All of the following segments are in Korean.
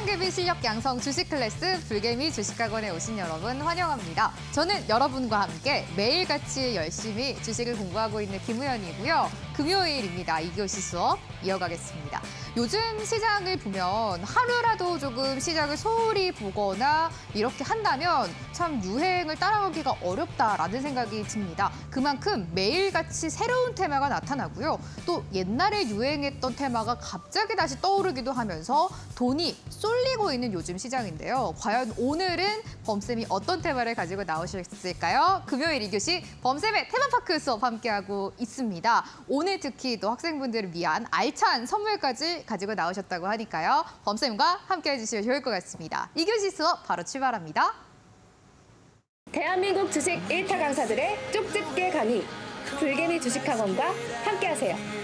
시장개비 실력 양성 주식 클래스 불개미 주식학원에 오신 여러분 환영합니다. 저는 여러분과 함께 매일같이 열심히 주식을 공부하고 있는 김우연이고요. 금요일입니다. 2교시 수업 이어가겠습니다. 요즘 시장을 보면 하루라도 조금 시장을 소홀히 보거나 이렇게 한다면 참 유행을 따라가기가 어렵다라는 생각이 듭니다. 그만큼 매일같이 새로운 테마가 나타나고요. 또 옛날에 유행했던 테마가 갑자기 다시 떠오르기도 하면서 돈이 쏠리고 있는 요즘 시장인데요. 과연 오늘은 범쌤이 어떤 테마를 가지고 나오셨을까요? 금요일 2교시 범쌤의 테마파크 수업 함께하고 있습니다. 오늘 특히 또 학생분들을 위한 알찬 선물까지 가지고 나오셨다고 하니까요. 범쌤과 함께해 주시면 좋을 것 같습니다. 2교시 수업 바로 출발합니다. 대한민국 주식 1타 강사들의 쪽집게 강의, 불개미 주식학원과 함께하세요.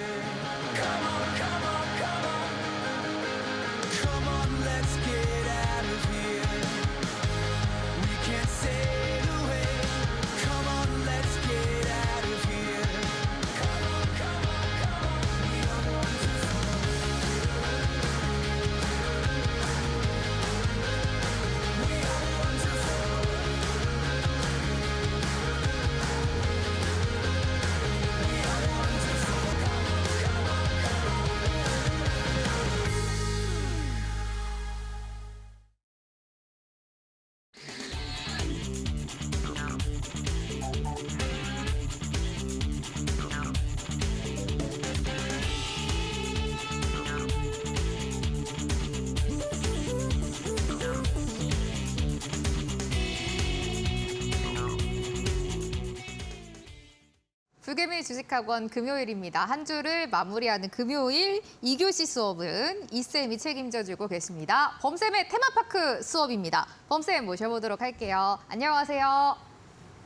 불개미 주식학원 금요일입니다. 한 주를 마무리하는 금요일 2교시 수업은 이쌤이 책임져주고 계십니다. 범쌤의 테마파크 수업입니다. 범쌤 모셔보도록 할게요. 안녕하세요.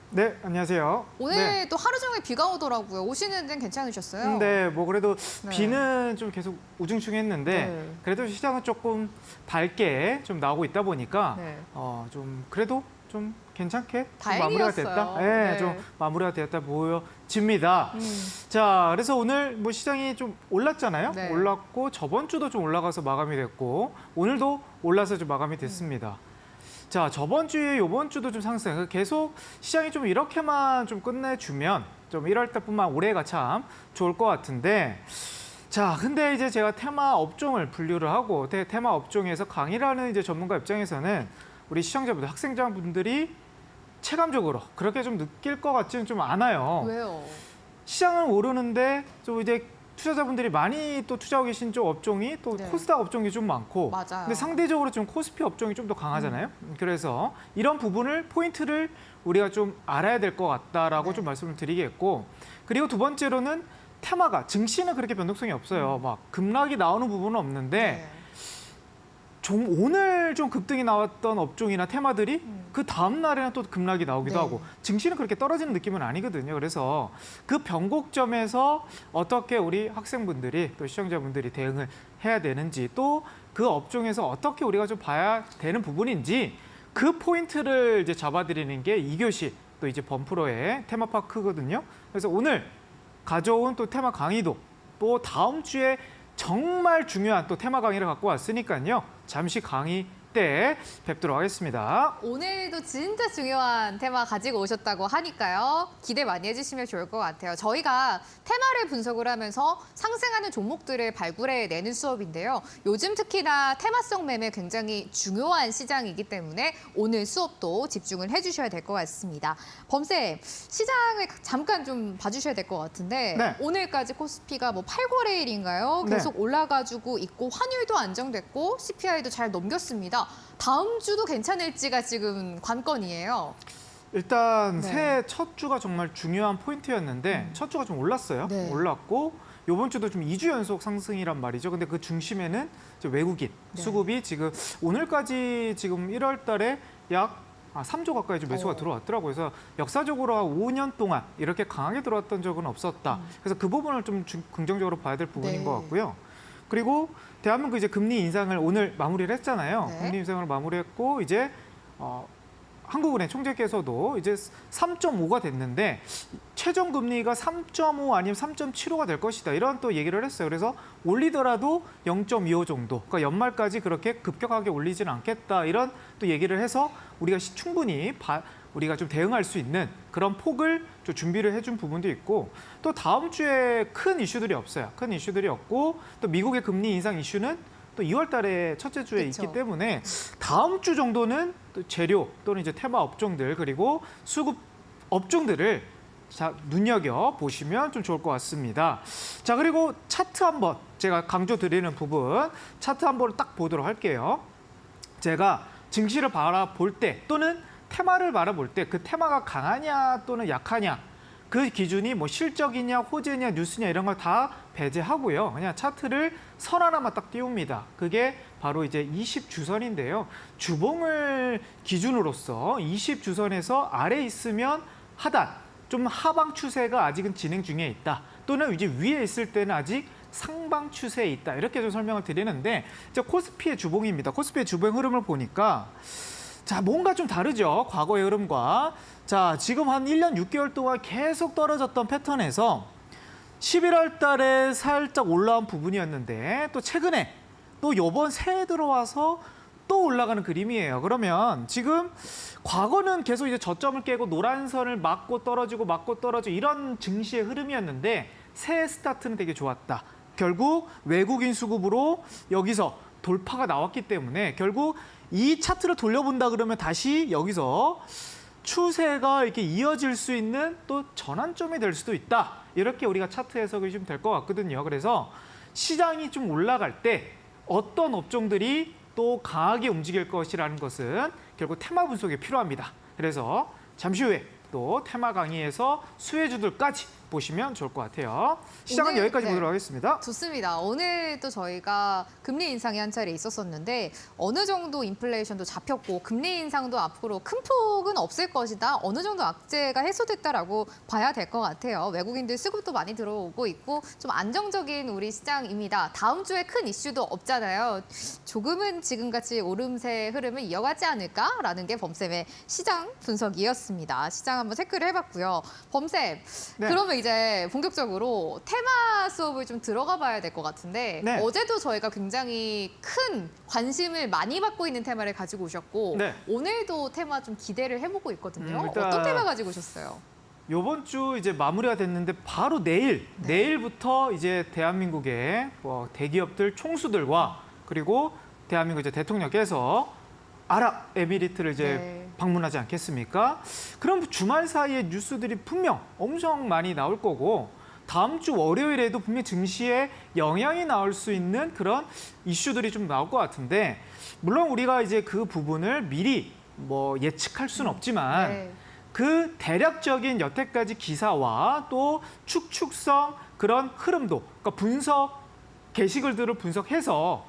네, 안녕하세요. 오늘 네. 또 하루 종일 비가 오더라고요. 오시는 데는 괜찮으셨어요? 네, 뭐 그래도 네. 비는 좀 계속 우중충했는데 네. 그래도 시장은 조금 밝게 좀 나오고 있다 보니까 네. 좀 그래도 좀 괜찮게 좀 다행이었어요. 마무리가 됐다. 네. 네, 좀 마무리가 됐다 보여집니다. 자, 그래서 오늘 뭐 시장이 좀 올랐잖아요. 네. 올랐고 저번 주도 좀 올라가서 마감이 됐고 오늘도 올라서 좀 마감이 됐습니다. 자, 저번 주에 이번 주도 좀 상승. 계속 시장이 좀 이렇게만 좀 끝내주면 좀 1월 달뿐만 올해가 참 좋을 것 같은데. 자, 근데 이제 제가 테마 업종을 분류를 하고 테마 업종에서 강의를 하는 이제 전문가 입장에서는 우리 시청자분들, 학생자분들이 체감적으로 그렇게 좀 느낄 것 같지는 좀 않아요. 왜요? 시장은 오르는데 좀 이제 투자자분들이 많이 또 투자하고 계신 쪽 업종이 또 네. 코스닥 업종이 좀 많고 맞아요. 근데 상대적으로 좀 코스피 업종이 좀 더 강하잖아요. 그래서 이런 부분을 포인트를 우리가 좀 알아야 될 것 같다라고 네. 좀 말씀을 드리겠고 그리고 두 번째로는 테마가 증시는 그렇게 변동성이 없어요. 막 급락이 나오는 부분은 없는데 네. 오늘 좀 급등이 나왔던 업종이나 테마들이 그 다음 날에는 또 급락이 나오기도 네. 하고 증시는 그렇게 떨어지는 느낌은 아니거든요. 그래서 그 변곡점에서 어떻게 우리 학생분들이 또 시청자분들이 대응을 해야 되는지 또 그 업종에서 어떻게 우리가 좀 봐야 되는 부분인지 그 포인트를 이제 잡아드리는 게 2교시 또 이제 범프로의 테마파크거든요. 그래서 오늘 가져온 또 테마 강의도 또 다음 주에 정말 중요한 또 테마 강의를 갖고 왔으니까요. 잠시 강의 때 뵙도록 하겠습니다. 오늘도 진짜 중요한 테마 가지고 오셨다고 하니까요. 기대 많이 해주시면 좋을 것 같아요. 저희가 테마를 분석을 하면서 상승하는 종목들을 발굴해내는 수업인데요. 요즘 특히나 테마성 매매 굉장히 중요한 시장이기 때문에 오늘 수업도 집중을 해주셔야 될 것 같습니다. 범쌤, 시장을 잠깐 좀 봐주셔야 될 것 같은데 네. 오늘까지 코스피가 뭐 8거래일인가요? 네. 계속 올라가지고 있고 환율도 안정됐고 CPI도 잘 넘겼습니다. 다음 주도 괜찮을지가 지금 관건이에요. 일단 네. 새해 첫 주가 정말 중요한 포인트였는데 첫 주가 좀 올랐어요. 네. 올랐고 이번 주도 좀 2주 연속 상승이란 말이죠. 근데 그 중심에는 이제 외국인 네. 수급이 지금 오늘까지 지금 1월 달에 약 3조 가까이 좀 매수가 들어왔더라고요. 그래서 역사적으로 한 5년 동안 이렇게 강하게 들어왔던 적은 없었다. 그래서 그 부분을 좀 긍정적으로 봐야 될 부분인 네. 것 같고요. 그리고 대한민국 이제 금리 인상을 오늘 마무리를 했잖아요. 네. 금리 인상을 마무리했고 이제 한국은행 총재께서도 이제 3.5가 됐는데 최종 금리가 3.5 아니면 3.75가 될 것이다. 이런 또 얘기를 했어요. 그래서 올리더라도 0.25 정도. 그러니까 연말까지 그렇게 급격하게 올리지는 않겠다. 이런 또 얘기를 해서 우리가 충분히 우리가 좀 대응할 수 있는 그런 폭을 좀 준비를 해준 부분도 있고 또 다음 주에 큰 이슈들이 없어요. 큰 이슈들이 없고 또 미국의 금리 인상 이슈는 또 2월 달에 첫째 주에 그쵸. 있기 때문에 다음 주 정도는 또 재료 또는 이제 테마 업종들 그리고 수급 업종들을 눈여겨 보시면 좀 좋을 것 같습니다. 자, 그리고 차트 한번 제가 강조 드리는 부분 차트 한번 딱 보도록 할게요. 제가 증시를 바라볼 때 또는 테마를 바라볼 때 그 테마가 강하냐 또는 약하냐 그 기준이 뭐 실적이냐 호재냐 뉴스냐 이런 걸 다 배제하고요. 그냥 차트를 선 하나만 딱 띄웁니다. 그게 바로 이제 20주선인데요. 주봉을 기준으로서 20주선에서 아래 있으면 하단, 좀 하방 추세가 아직은 진행 중에 있다. 또는 이제 위에 있을 때는 아직 상방 추세에 있다. 이렇게 좀 설명을 드리는데 이제 코스피의 주봉입니다. 코스피의 주봉 흐름을 보니까 자, 뭔가 좀 다르죠. 과거의 흐름과. 자, 지금 한 1년 6개월 동안 계속 떨어졌던 패턴에서 11월 달에 살짝 올라온 부분이었는데 또 최근에 또 이번 새해 들어와서 또 올라가는 그림이에요. 그러면 지금 과거는 계속 이제 저점을 깨고 노란 선을 맞고 떨어지고 이런 증시의 흐름이었는데 새해 스타트는 되게 좋았다. 결국 외국인 수급으로 여기서 돌파가 나왔기 때문에 결국 이 차트를 돌려본다 그러면 다시 여기서 추세가 이렇게 이어질 수 있는 또 전환점이 될 수도 있다. 이렇게 우리가 차트 해석이 좀 될 것 같거든요. 그래서 시장이 좀 올라갈 때 어떤 업종들이 또 강하게 움직일 것이라는 것은 결국 테마 분석이 필요합니다. 그래서 잠시 후에 또 테마 강의에서 수혜주들까지 보시면 좋을 것 같아요. 시장은 오늘, 여기까지 네. 보도록 하겠습니다. 좋습니다. 오늘 또 저희가 금리 인상이 한 차례 있었었는데 어느 정도 인플레이션도 잡혔고 금리 인상도 앞으로 큰 폭은 없을 것이다. 어느 정도 악재가 해소됐다라고 봐야 될 것 같아요. 외국인들 수급도 많이 들어오고 있고 좀 안정적인 우리 시장입니다. 다음 주에 큰 이슈도 없잖아요. 조금은 지금같이 오름세 흐름을 이어가지 않을까라는 게 범쌤의 시장 분석이었습니다. 시장 한번 체크를 해봤고요. 범쌤, 네. 그러면 이제 본격적으로 테마 수업을 좀 들어가 봐야 될 것 같은데 네. 어제도 저희가 굉장히 큰 관심을 많이 받고 있는 테마를 가지고 오셨고 네. 오늘도 테마 좀 기대를 해보고 있거든요. 일단 어떤 테마 가지고 오셨어요? 이번 주 이제 마무리가 됐는데 바로 내일부터 이제 대한민국의 뭐 대기업들 총수들과 그리고 대한민국 이제 대통령께서 아랍에미리트를 이제 네. 방문하지 않겠습니까? 그럼 주말 사이에 뉴스들이 분명 엄청 많이 나올 거고 다음 주 월요일에도 분명 증시에 영향이 나올 수 있는 그런 이슈들이 좀 나올 것 같은데 물론 우리가 이제 그 부분을 미리 뭐 예측할 수는 없지만 네. 그 대략적인 여태까지 기사와 또 축축성 그런 흐름도 그러니까 분석 게시글들을 분석해서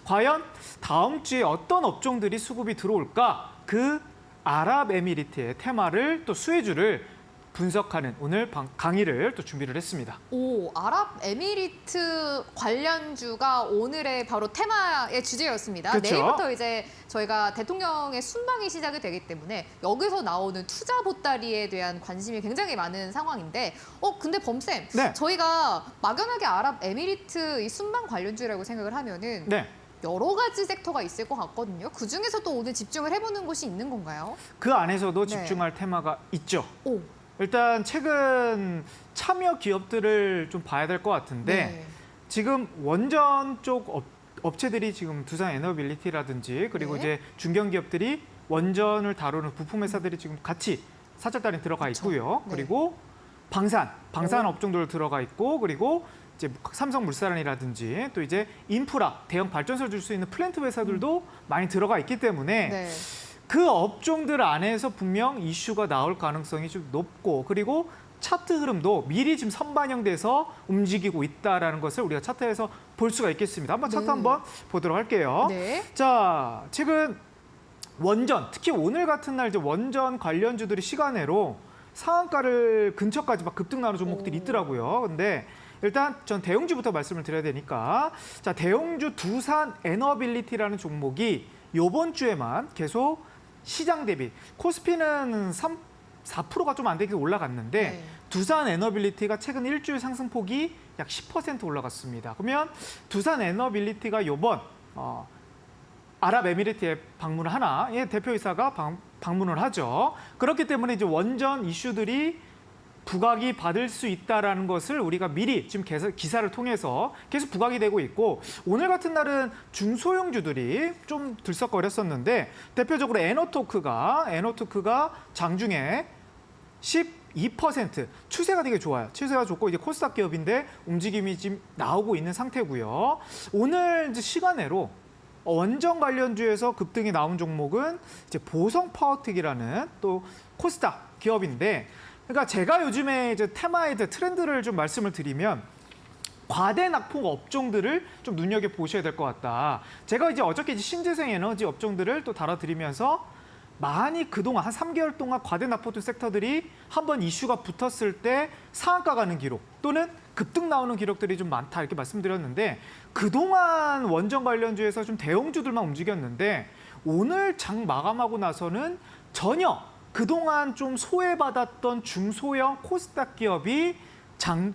과연 다음 주에 어떤 업종들이 수급이 들어올까 그 아랍에미리트의 테마를 또 수혜주를 분석하는 오늘 강의를 또 준비를 했습니다. 오, 아랍에미리트 관련주가 오늘의 바로 테마의 주제였습니다. 그렇죠. 내일부터 이제 저희가 대통령의 순방이 시작이 되기 때문에 여기서 나오는 투자 보따리에 대한 관심이 굉장히 많은 상황인데 근데 범쌤, 네. 저희가 막연하게 아랍에미리트 이 순방 관련주라고 생각을 하면은 네. 여러 가지 섹터가 있을 것 같거든요. 그중에서도 오늘 집중을 해보는 곳이 있는 건가요? 그 안에서도 네. 집중할 테마가 있죠. 오, 일단 최근 참여 기업들을 좀 봐야 될 것 같은데 네. 지금 원전 쪽 업체들이 지금 두산 에너빌리티라든지 그리고 네. 이제 중견기업들이 원전을 다루는 부품 회사들이 지금 같이 사절단에 들어가 그렇죠. 있고요. 네. 그리고 방산 업종들 들어가 있고 그리고 이제 삼성물산이라든지 또 이제 인프라 대형 발전소를 줄 수 있는 플랜트 회사들도 많이 들어가 있기 때문에 네. 그 업종들 안에서 분명 이슈가 나올 가능성이 좀 높고 그리고 차트 흐름도 미리 지금 선반영돼서 움직이고 있다라는 것을 우리가 차트에서 볼 수가 있겠습니다. 한번 차트 네. 한번 보도록 할게요. 네. 자, 최근 원전, 특히 오늘 같은 날 이제 원전 관련주들이 시간외로 상한가를 근처까지 막 급등 나는 종목들이 있더라고요. 근데 일단 전 대형주부터 말씀을 드려야 되니까 자, 대형주 두산 에너빌리티라는 종목이 이번 주에만 계속 시장 대비 코스피는 4%가 좀 안 되게 올라갔는데 네. 두산 에너빌리티가 최근 일주일 상승폭이 약 10% 올라갔습니다. 그러면 두산 에너빌리티가 이번 아랍에미리트에 방문을 하나, 예, 대표이사가 방문을 하죠. 그렇기 때문에 이제 원전 이슈들이 부각이 받을 수 있다라는 것을 우리가 미리 지금 기사를 통해서 계속 부각이 되고 있고, 오늘 같은 날은 중소형주들이 좀 들썩거렸었는데 대표적으로 에너토크가 장중에 12% 추세가 되게 좋아요. 추세가 좋고 이제 코스닥 기업인데 움직임이 지금 나오고 있는 상태고요. 오늘 이제 시간외로 원전 관련주에서 급등이 나온 종목은 이제 보성 파워텍이라는 또 코스닥 기업인데, 그러니까 제가 요즘에 이제 테마의 트렌드를 좀 말씀을 드리면 과대 낙폭 업종들을 좀 눈여겨 보셔야 될 것 같다. 제가 이제 어저께 신재생 에너지 업종들을 또 다뤄드리면서 많이 그동안 한 3개월 동안 과대 낙폭 섹터들이 한번 이슈가 붙었을 때 상한가 가는 기록 또는 급등 나오는 기록들이 좀 많다 이렇게 말씀드렸는데, 그동안 원전 관련주에서 좀 대형주들만 움직였는데 오늘 장 마감하고 나서는 전혀 그동안 좀 소외받았던 중소형 코스닥 기업이 장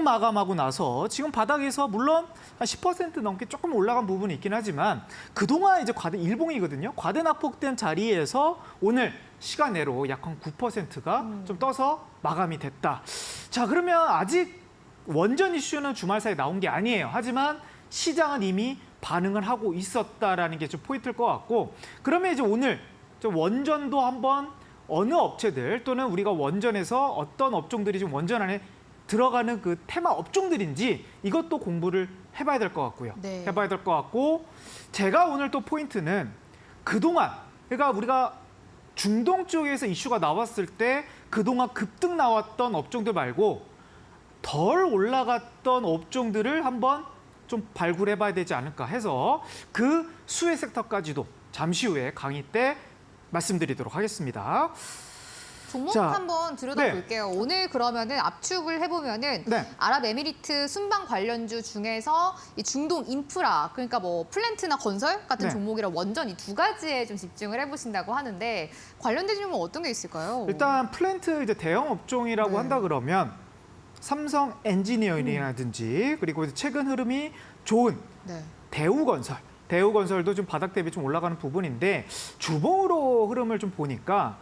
마감하고 나서 지금 바닥에서 물론 한 10% 넘게 조금 올라간 부분이 있긴 하지만 그동안 이제 일봉이거든요. 과대 낙폭된 자리에서 오늘 시간 내로 약 한 9%가 좀 떠서 마감이 됐다. 자, 그러면 아직 원전 이슈는 주말 사이에 나온 게 아니에요. 하지만 시장은 이미 반응을 하고 있었다라는 게 좀 포인트일 것 같고, 그러면 이제 오늘 원전도 한번 어느 업체들 또는 우리가 원전에서 어떤 업종들이 지금 원전 안에 들어가는 그 테마 업종들인지 이것도 공부를 해봐야 될 것 같고요. 네. 해봐야 될 것 같고, 제가 오늘 또 포인트는 그동안 그러니까 우리가 중동 쪽에서 이슈가 나왔을 때 그동안 급등 나왔던 업종들 말고 덜 올라갔던 업종들을 한번 좀 발굴해봐야 되지 않을까 해서 그 수혜 섹터까지도 잠시 후에 강의 때 말씀드리도록 하겠습니다. 종목 자, 한번 들여다볼게요. 오늘 그러면은 압축을 해보면은 네. 아랍에미리트 순방 관련주 중에서 이 중동 인프라, 그러니까 뭐 플랜트나 건설 같은 네. 종목이랑 원전 이 두 가지에 좀 집중을 해보신다고 하는데, 관련된 종목 어떤 게 있을까요? 일단 플랜트 이제 대형 업종이라고 네. 한다 그러면 삼성 엔지니어링이라든지 그리고 이제 최근 흐름이 좋은 네. 대우건설도 좀 바닥 대비 좀 올라가는 부분인데, 주봉으로 흐름을 좀 보니까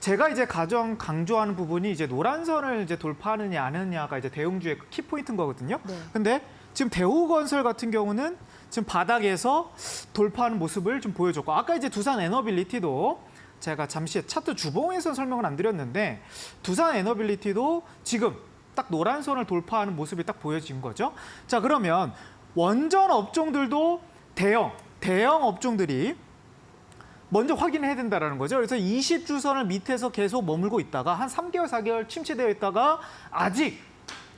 제가 이제 가장 강조하는 부분이 이제 노란선을 이제 돌파하느냐 안 하느냐가 이제 대형주의 키 포인트인 거거든요. 네. 근데 지금 대우건설 같은 경우는 지금 바닥에서 돌파하는 모습을 좀 보여줬고, 아까 이제 두산 에너빌리티도 제가 잠시 차트 주봉에서 설명을 안 드렸는데 두산 에너빌리티도 지금 딱 노란선을 돌파하는 모습이 딱 보여진 거죠. 자, 그러면 원전 업종들도 대형 업종들이 먼저 확인해야 된다는 거죠. 그래서 20주선을 밑에서 계속 머물고 있다가 한 3개월, 4개월 침체되어 있다가 아직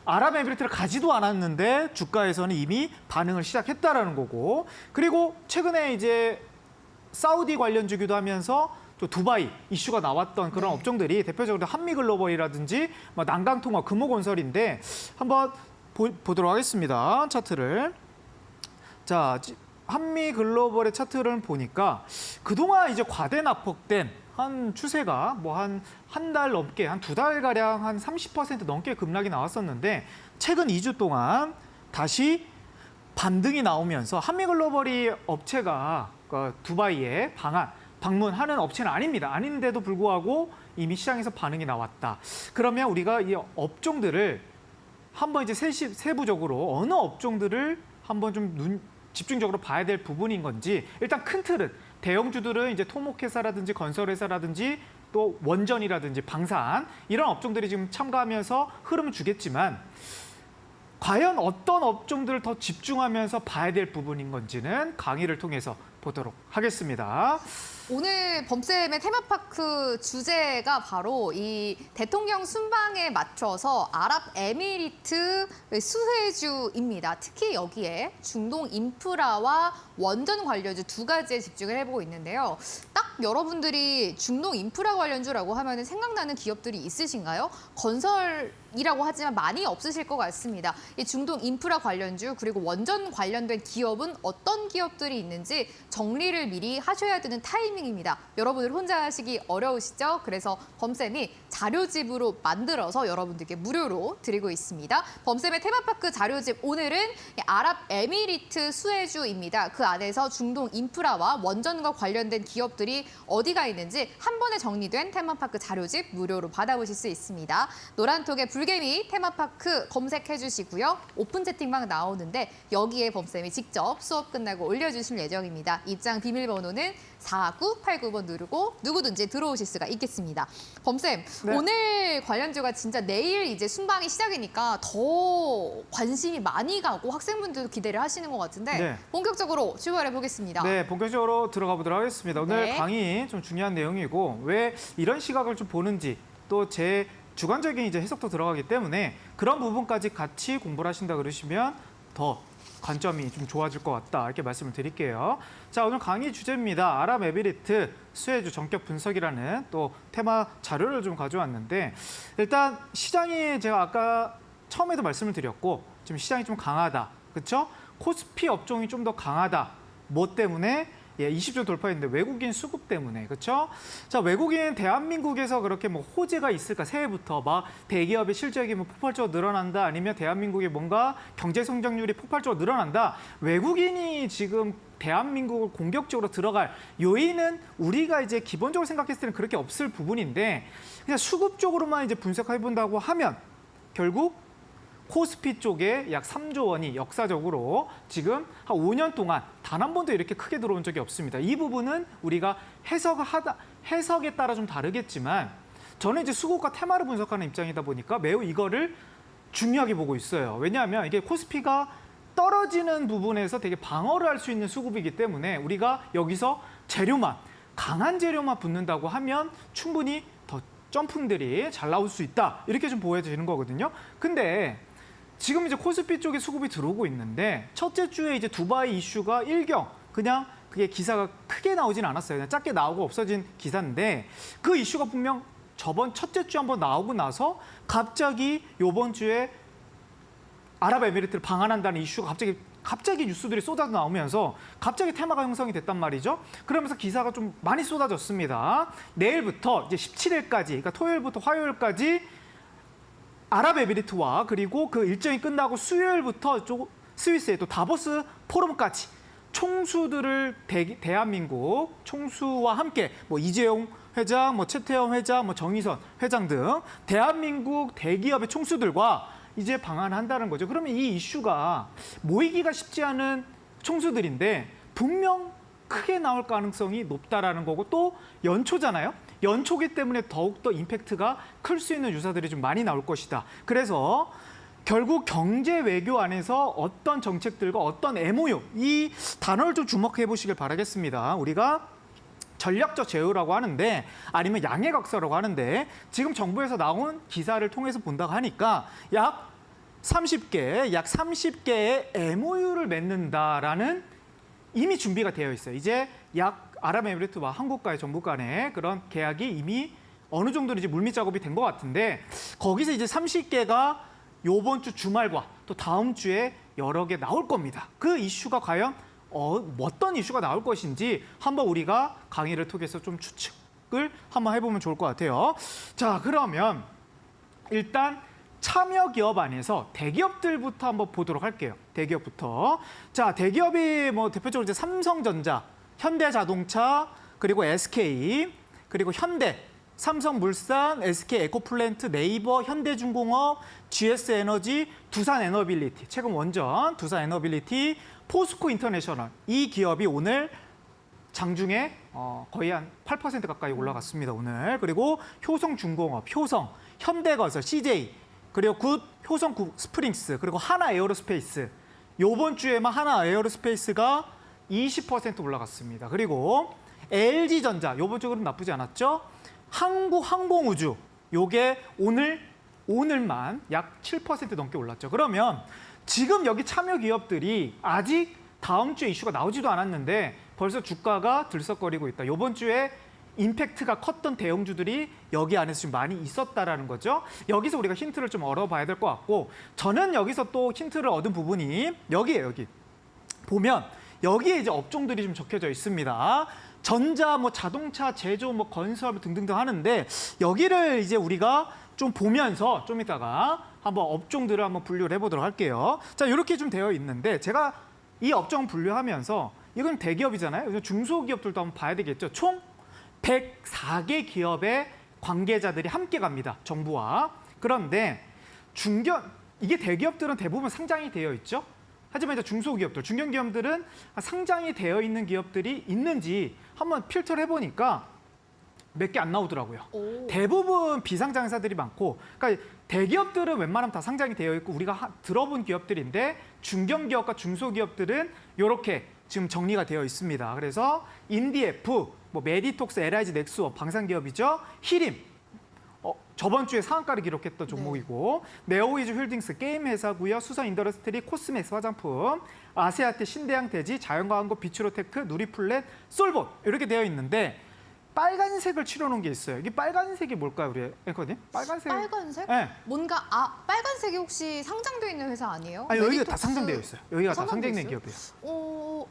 아랍에미리트를 가지도 않았는데 주가에서는 이미 반응을 시작했다라는 거고, 그리고 최근에 이제 사우디 관련주기도 하면서 또 두바이 이슈가 나왔던 그런 네. 업종들이 대표적으로 한미글로벌이라든지 뭐 난강통화, 금호건설인데 한번 보도록 하겠습니다. 차트를. 자, 한미글로벌의 차트를 보니까 그동안 이제 과대 낙폭된 한 추세가 뭐 한 달 넘게, 한 2달 가량 한 30% 넘게 급락이 나왔었는데 최근 2주 동안 다시 반등이 나오면서 한미글로벌이 업체가 두바이에 방문하는 업체는 아닙니다. 아닌데도 불구하고 이미 시장에서 반응이 나왔다. 그러면 우리가 이 업종들을 한번 이제 세부적으로 어느 업종들을 한번 좀 집중적으로 봐야 될 부분인 건지, 일단 큰 틀은 대형주들은 이제 토목회사라든지 건설회사라든지 또 원전이라든지 방산 이런 업종들이 지금 참가하면서 흐름을 주겠지만 과연 어떤 업종들을 더 집중하면서 봐야 될 부분인 건지는 강의를 통해서 보도록 하겠습니다. 오늘 범쌤의 테마파크 주제가 바로 이 대통령 순방에 맞춰서 아랍에미리트 수혜주입니다. 특히 여기에 중동 인프라와 원전 관련주 두 가지에 집중을 해보고 있는데요. 딱 여러분들이 중동 인프라 관련주라고 하면 생각나는 기업들이 있으신가요? 건설이라고 하지만 많이 없으실 것 같습니다. 이 중동 인프라 관련주 그리고 원전 관련된 기업은 어떤 기업들이 있는지 정리를 미리 하셔야 되는 타이밍 타이밍입니다. 여러분들 혼자 하시기 어려우시죠? 그래서 범쌤이 자료집으로 만들어서 여러분들께 무료로 드리고 있습니다. 범쌤의 테마파크 자료집 오늘은 아랍에미리트 수혜주입니다. 그 안에서 중동 인프라와 원전과 관련된 기업들이 어디가 있는지 한 번에 정리된 테마파크 자료집 무료로 받아보실 수 있습니다. 노란톡에 불개미 테마파크 검색해 주시고요. 오픈 채팅방 나오는데 여기에 범쌤이 직접 수업 끝나고 올려주실 예정입니다. 입장 비밀번호는 4989번 누르고 누구든지 들어오실 수가 있겠습니다. 범쌤, 네. 오늘 관련주가 진짜 내일 이제 순방이 시작이니까 더 관심이 많이 가고 학생분들도 기대를 하시는 것 같은데 네. 본격적으로 출발해 보겠습니다. 네, 본격적으로 들어가 보도록 하겠습니다. 오늘 네. 강의 좀 중요한 내용이고 왜 이런 시각을 좀 보는지 또 제 주관적인 이제 해석도 들어가기 때문에 그런 부분까지 같이 공부를 하신다 그러시면 더 관점이 좀 좋아질 것 같다 이렇게 말씀을 드릴게요. 자, 오늘 강의 주제입니다. 아랍에미리트 수혜주 전격 분석이라는 또 테마 자료를 좀 가져왔는데 일단 시장이 제가 아까 처음에도 말씀을 드렸고 지금 시장이 좀 강하다. 그렇죠? 코스피 업종이 좀 더 강하다. 뭐 때문에? 예, 20조 돌파했는데 외국인 수급 때문에 그렇죠? 자, 외국인 대한민국에서 그렇게 뭐 호재가 있을까? 새해부터 막 대기업의 실적이 뭐 폭발적으로 늘어난다 아니면 대한민국의 뭔가 경제 성장률이 폭발적으로 늘어난다. 외국인이 지금 대한민국을 공격적으로 들어갈 요인은 우리가 이제 기본적으로 생각했을 때는 그렇게 없을 부분인데 그냥 수급 쪽으로만 이제 분석해 본다고 하면 결국 코스피 쪽에 약 3조 원이 역사적으로 지금 한 5년 동안 단 한 번도 이렇게 크게 들어온 적이 없습니다. 이 부분은 우리가 해석에 따라 좀 다르겠지만 저는 이제 수급과 테마를 분석하는 입장이다 보니까 매우 이거를 중요하게 보고 있어요. 왜냐하면 이게 코스피가 떨어지는 부분에서 되게 방어를 할 수 있는 수급이기 때문에 우리가 여기서 재료만, 강한 재료만 붙는다고 하면 충분히 더 점프들이 잘 나올 수 있다. 이렇게 좀 보여지는 거거든요. 근데 지금 이제 코스피 쪽에 수급이 들어오고 있는데 첫째 주에 이제 두바이 이슈가 일경 그냥 그게 기사가 크게 나오진 않았어요. 그냥 작게 나오고 없어진 기사인데 그 이슈가 분명 저번 첫째 주 한번 나오고 나서 갑자기 이번 주에 아랍에미리트를 방한한다는 이슈가 갑자기 뉴스들이 쏟아져 나오면서 갑자기 테마가 형성이 됐단 말이죠. 그러면서 기사가 좀 많이 쏟아졌습니다. 내일부터 이제 17일까지, 그러니까 토요일부터 화요일까지 아랍에미리트와 그리고 그 일정이 끝나고 수요일부터 스위스의 또 다보스 포럼까지 총수들을 대한민국 총수와 함께 뭐 이재용 회장, 뭐 최태원 회장, 뭐 정의선 회장 등 대한민국 대기업의 총수들과 이제 방한한다는 거죠. 그러면 이 이슈가 모이기가 쉽지 않은 총수들인데 분명 크게 나올 가능성이 높다라는 거고 또 연초잖아요. 연초기 때문에 더욱더 임팩트가 클 수 있는 유사들이 좀 많이 나올 것이다. 그래서 결국 경제 외교 안에서 어떤 정책들과 어떤 MOU 이 단어를 좀 주목해 보시길 바라겠습니다. 우리가 전략적 제휴라고 하는데 아니면 양해각서라고 하는데 지금 정부에서 나온 기사를 통해서 본다고 하니까 약 30개의 MOU를 맺는다라는 이미 준비가 되어 있어요. 이제 약 아랍에미리트와 한국과의 정부 간의 그런 계약이 이미 어느 정도는 이제 물밑 작업이 된 것 같은데 거기서 이제 30개가 요번 주 주말과 또 다음 주에 여러 개 나올 겁니다. 그 이슈가 과연 어떤 이슈가 나올 것인지 한번 우리가 강의를 통해서 좀 추측을 한번 해보면 좋을 것 같아요. 자, 그러면 일단 참여 기업 안에서 대기업들부터 한번 보도록 할게요. 대기업부터. 자, 대기업이 뭐 대표적으로 이제 삼성전자, 현대자동차, 그리고 SK, 그리고 현대, 삼성물산, SK에코플랜트, 네이버, 현대중공업, GS에너지, 두산에너빌리티, 최근 원전, 두산에너빌리티, 포스코 인터내셔널. 이 기업이 오늘 장중에 거의 한 8% 가까이 올라갔습니다, 오늘. 그리고 효성중공업, 효성, 현대건설, CJ, 그리고 효성구 스프링스, 그리고 하나에어로스페이스. 요번 주에만 하나에어로스페이스가 20% 올라갔습니다. 그리고 LG전자, 요번 주 그럼 나쁘지 않았죠? 한국항공우주, 요게 오늘만 약 7% 넘게 올랐죠. 그러면 지금 여기 참여 기업들이 아직 다음 주에 이슈가 나오지도 않았는데 벌써 주가가 들썩거리고 있다. 요번 주에 임팩트가 컸던 대형주들이 여기 안에서 좀 많이 있었다라는 거죠. 여기서 우리가 힌트를 좀 얻어봐야 될 것 같고 저는 여기서 또 힌트를 얻은 부분이 여기에요. 여기 보면 여기에 이제 업종들이 좀 적혀져 있습니다. 전자, 뭐 자동차 제조, 뭐 건설 등등등 하는데 여기를 이제 우리가 좀 보면서 좀 이따가 한번 업종들을 한번 분류를 해보도록 할게요. 자, 이렇게 좀 되어 있는데 제가 이 업종 분류하면서 이건 대기업이잖아요. 그래서 중소기업들도 한번 봐야 되겠죠. 총 104개 기업의 관계자들이 함께 갑니다. 정부와. 그런데 이게 대기업들은 대부분 상장이 되어 있죠. 하지만 이제 중소기업들, 중견기업들은 상장이 되어 있는 기업들이 있는지 한번 필터를 해보니까 몇 개 안 나오더라고요. 대부분 비상장사들이 많고, 그러니까 대기업들은 웬만하면 다 상장이 되어 있고 우리가 들어본 기업들인데 중견기업과 중소기업들은 이렇게 지금 정리가 되어 있습니다. 그래서 인디에프, 뭐 메디톡스, LIG, 넥스워, 방산기업이죠. 히림, 저번 주에 상한가를 기록했던 종목이고, 네오이즈 홀딩스 게임 회사고요. 수선 인더스트리, 코스메스 화장품, 아세아테, 신대양 대지, 자연광고, 비추로테크, 누리플랫, 솔본 이렇게 되어 있는데 빨간색을 칠해놓은 게 있어요. 이게 빨간색이 뭘까요, 우리 앵커님? 빨간색? 네. 뭔가 빨간색이 혹시 상장되어 있는 회사 아니에요? 아니, 여기가 다 메디톡스 상장되어 있어요. 여기가 다 상장된 있어요? 기업이에요.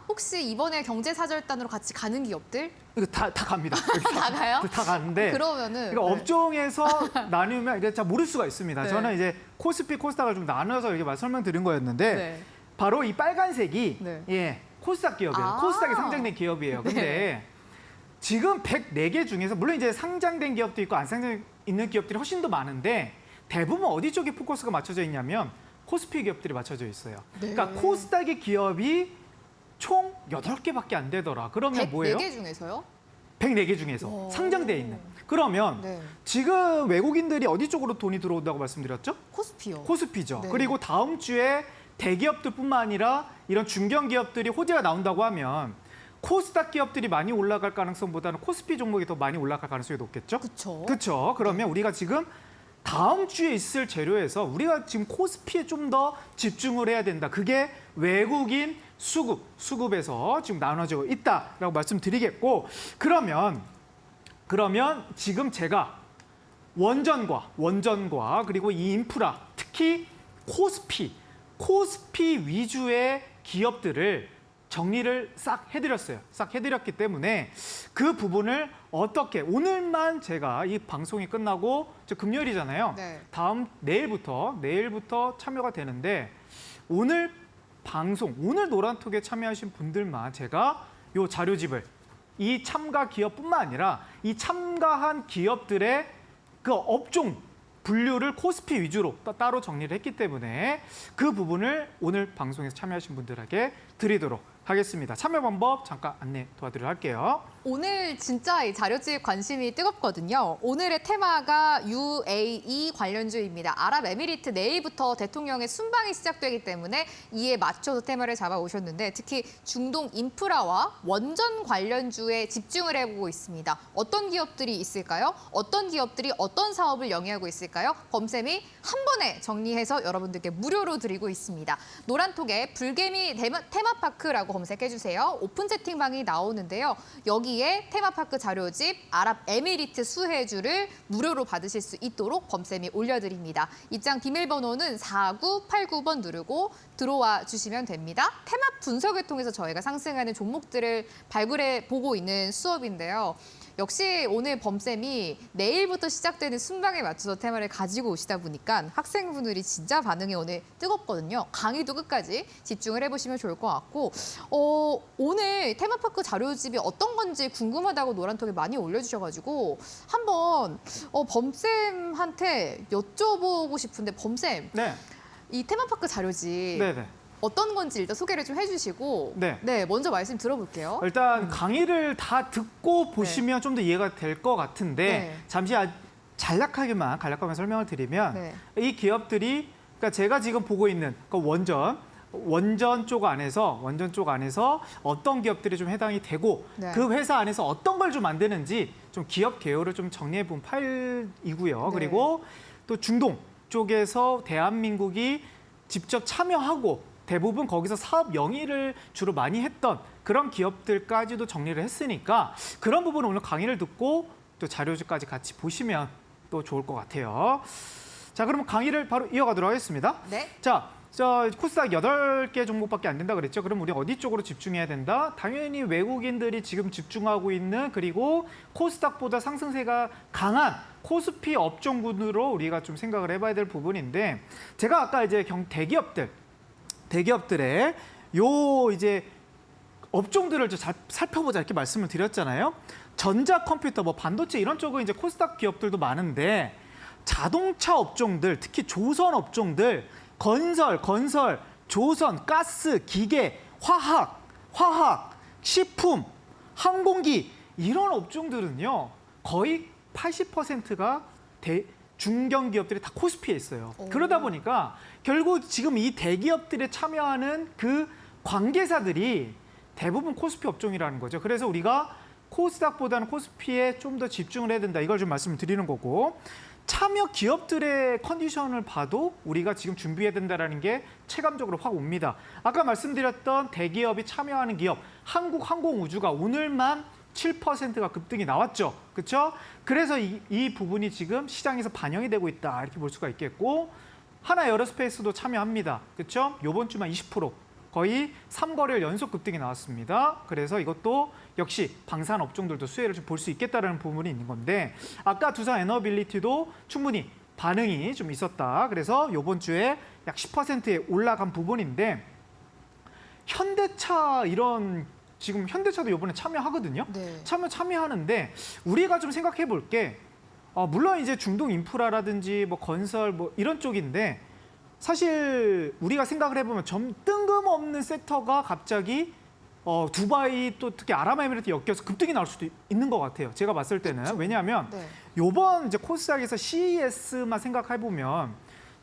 혹시 이번에 경제사절단으로 같이 가는 기업들? 이거 다 갑니다. 다 가요? 다 가는데. 그러면은 그러니까 업종에서 나누면 이게 잘 모를 수가 있습니다. 네. 저는 이제 코스피, 코스닥을 좀 나눠서 이렇게 설명드린 거였는데 네. 바로 이 빨간색이 네. 코스닥 기업이에요. 코스닥에 상장된 기업이에요. 근데 지금 104개 중에서 물론 이제 상장된 기업도 있고 안 상장 있는 기업들이 훨씬 더 많은데 대부분 어디 쪽에 포커스가 맞춰져 있냐면 코스피 기업들이 맞춰져 있어요. 그러니까 코스닥의 기업이 총 8개밖에 안 되더라. 그러면 뭐예요? 104개 중에서요? 104개 중에서 상장돼 있는. 그러면 지금 외국인들이 어디 쪽으로 돈이 들어온다고 말씀드렸죠? 코스피요. 코스피죠. 네. 그리고 다음 주에 대기업들뿐만 아니라 이런 중견기업들이 호재가 나온다고 하면 코스닥 기업들이 많이 올라갈 가능성보다는 코스피 종목이 더 많이 올라갈 가능성이 높겠죠? 그렇죠. 그렇죠. 그러면 우리가 지금 다음 주에 있을 재료에서 우리가 지금 코스피에 좀 더 집중을 해야 된다. 그게 외국인 수급에서 지금 나눠지고 있다라고 말씀드리겠고, 그러면 지금 제가 원전과 그리고 이 인프라, 특히 코스피 위주의 기업들을 정리를 싹 해드렸어요. 싹 해드렸기 때문에 그 부분을 어떻게 오늘만 제가 이 방송이 끝나고 금요일이잖아요. 네. 내일부터 참여가 되는데 오늘 노란톡에 참여하신 분들만 제가 이 자료집을 이 참가 기업뿐만 아니라 이 참가한 기업들의 그 업종 분류를 코스피 위주로 따로 정리를 했기 때문에 그 부분을 오늘 방송에서 참여하신 분들에게 드리도록 하겠습니다. 참여 방법 잠깐 안내 도와드리도록 할게요. 오늘 진짜 이 자료집 관심이 뜨겁거든요. 오늘의 테마가 UAE 관련주입니다. 아랍에미리트 내일부터 대통령의 순방이 시작되기 때문에 이에 맞춰서 테마를 잡아오셨는데 특히 중동 인프라와 원전 관련주에 집중을 해보고 있습니다. 어떤 기업들이 있을까요? 어떤 기업들이 어떤 사업을 영위하고 있을까요? 범쌤이 한 번에 정리해서 여러분들께 무료로 드리고 있습니다. 노란톡에 불개미 테마파크라고 검색해주세요. 오픈 채팅방이 나오는데요. 여기에 테마파크 자료집 아랍에미리트 수혜주를 무료로 받으실 수 있도록 범쌤이 올려드립니다. 입장 비밀번호는 4989번 누르고 들어와 주시면 됩니다. 테마 분석을 통해서 저희가 상승하는 종목들을 발굴해 보고 있는 수업인데요. 역시 오늘 범쌤이 내일부터 시작되는 순방에 맞춰서 테마를 가지고 오시다 보니까 학생분들이 진짜 반응이 오늘 뜨겁거든요. 강의도 끝까지 집중을 해보시면 좋을 것 같고 오늘 테마파크 자료집이 어떤 건지 궁금하다고 노란톡에 많이 올려주셔가지고 한번 범쌤한테 여쭤보고 싶은데 범쌤 네. 이 테마파크 자료집 네네. 어떤 건지 일단 소개를 좀 해주시고 네. 먼저 말씀 들어볼게요. 일단 강의를 다 듣고 보시면 좀 더 이해가 될 것 같은데 네. 잠시 간략하게만 설명을 드리면 네. 이 기업들이 그러니까 제가 지금 보고 있는 그 원전 쪽 안에서 어떤 기업들이 좀 해당이 되고 네. 그 회사 안에서 어떤 걸 좀 만드는지 좀 기업 개요를 좀 정리해 본 파일이고요. 네. 그리고 또 중동 쪽에서 대한민국이 직접 참여하고 대부분 거기서 사업 영위를 주로 많이 했던 그런 기업들까지도 정리를 했으니까 그런 부분은 오늘 강의를 듣고 또 자료집까지 같이 보시면 또 좋을 것 같아요. 자, 그러면 강의를 바로 이어가도록 하겠습니다. 네. 자, 저 코스닥 8개 종목밖에 안 된다 그랬죠. 그럼 우리 어디 쪽으로 집중해야 된다? 당연히 외국인들이 지금 집중하고 있는 그리고 코스닥보다 상승세가 강한 코스피 업종군으로 우리가 좀 생각을 해봐야 될 부분인데 제가 아까 이제 대기업들의 요 이제 업종들을 좀 살펴보자 이렇게 말씀을 드렸잖아요. 전자 컴퓨터, 뭐 반도체 이런 쪽은 이제 코스닥 기업들도 많은데 자동차 업종들, 특히 조선 업종들, 건설, 조선, 가스, 기계, 화학, 식품, 항공기 이런 업종들은요 거의 80%가 중견 기업들이 다 코스피에 있어요. 그러다 보니까 결국 지금 이 대기업들에 참여하는 그 관계사들이 대부분 코스피 업종이라는 거죠. 그래서 우리가 코스닥보다는 코스피에 좀 더 집중을 해야 된다. 이걸 좀 말씀을 드리는 거고 참여 기업들의 컨디션을 봐도 우리가 지금 준비해야 된다는 게 체감적으로 확 옵니다. 아까 말씀드렸던 대기업이 참여하는 기업 한국항공우주가 오늘만 7%가 급등이 나왔죠. 그렇죠? 그래서 이 부분이 지금 시장에서 반영이 되고 있다. 이렇게 볼 수가 있겠고 하나에어로스페이스도 참여합니다. 그렇죠? 이번 주만 20% 거의 3거래일 연속 급등이 나왔습니다. 그래서 이것도 역시 방산 업종들도 수혜를 좀 볼 수 있겠다는 부분이 있는 건데 아까 두산 에너빌리티도 충분히 반응이 좀 있었다. 그래서 이번 주에 약 10%에 올라간 부분인데 현대차 지금 현대차도 이번에 참여하거든요. 네. 참여하는데 우리가 좀 생각해 볼 게 물론 이제 중동 인프라라든지 뭐 건설 뭐 이런 쪽인데 사실 우리가 생각을 해보면 좀 뜬금없는 섹터가 갑자기 두바이 또 특히 아랍에미리트 엮여서 급등이 나올 수도 있는 것 같아요. 제가 봤을 때는. 그렇죠. 왜냐하면 네. 요번 이제 코스닥에서 CES만 생각해 보면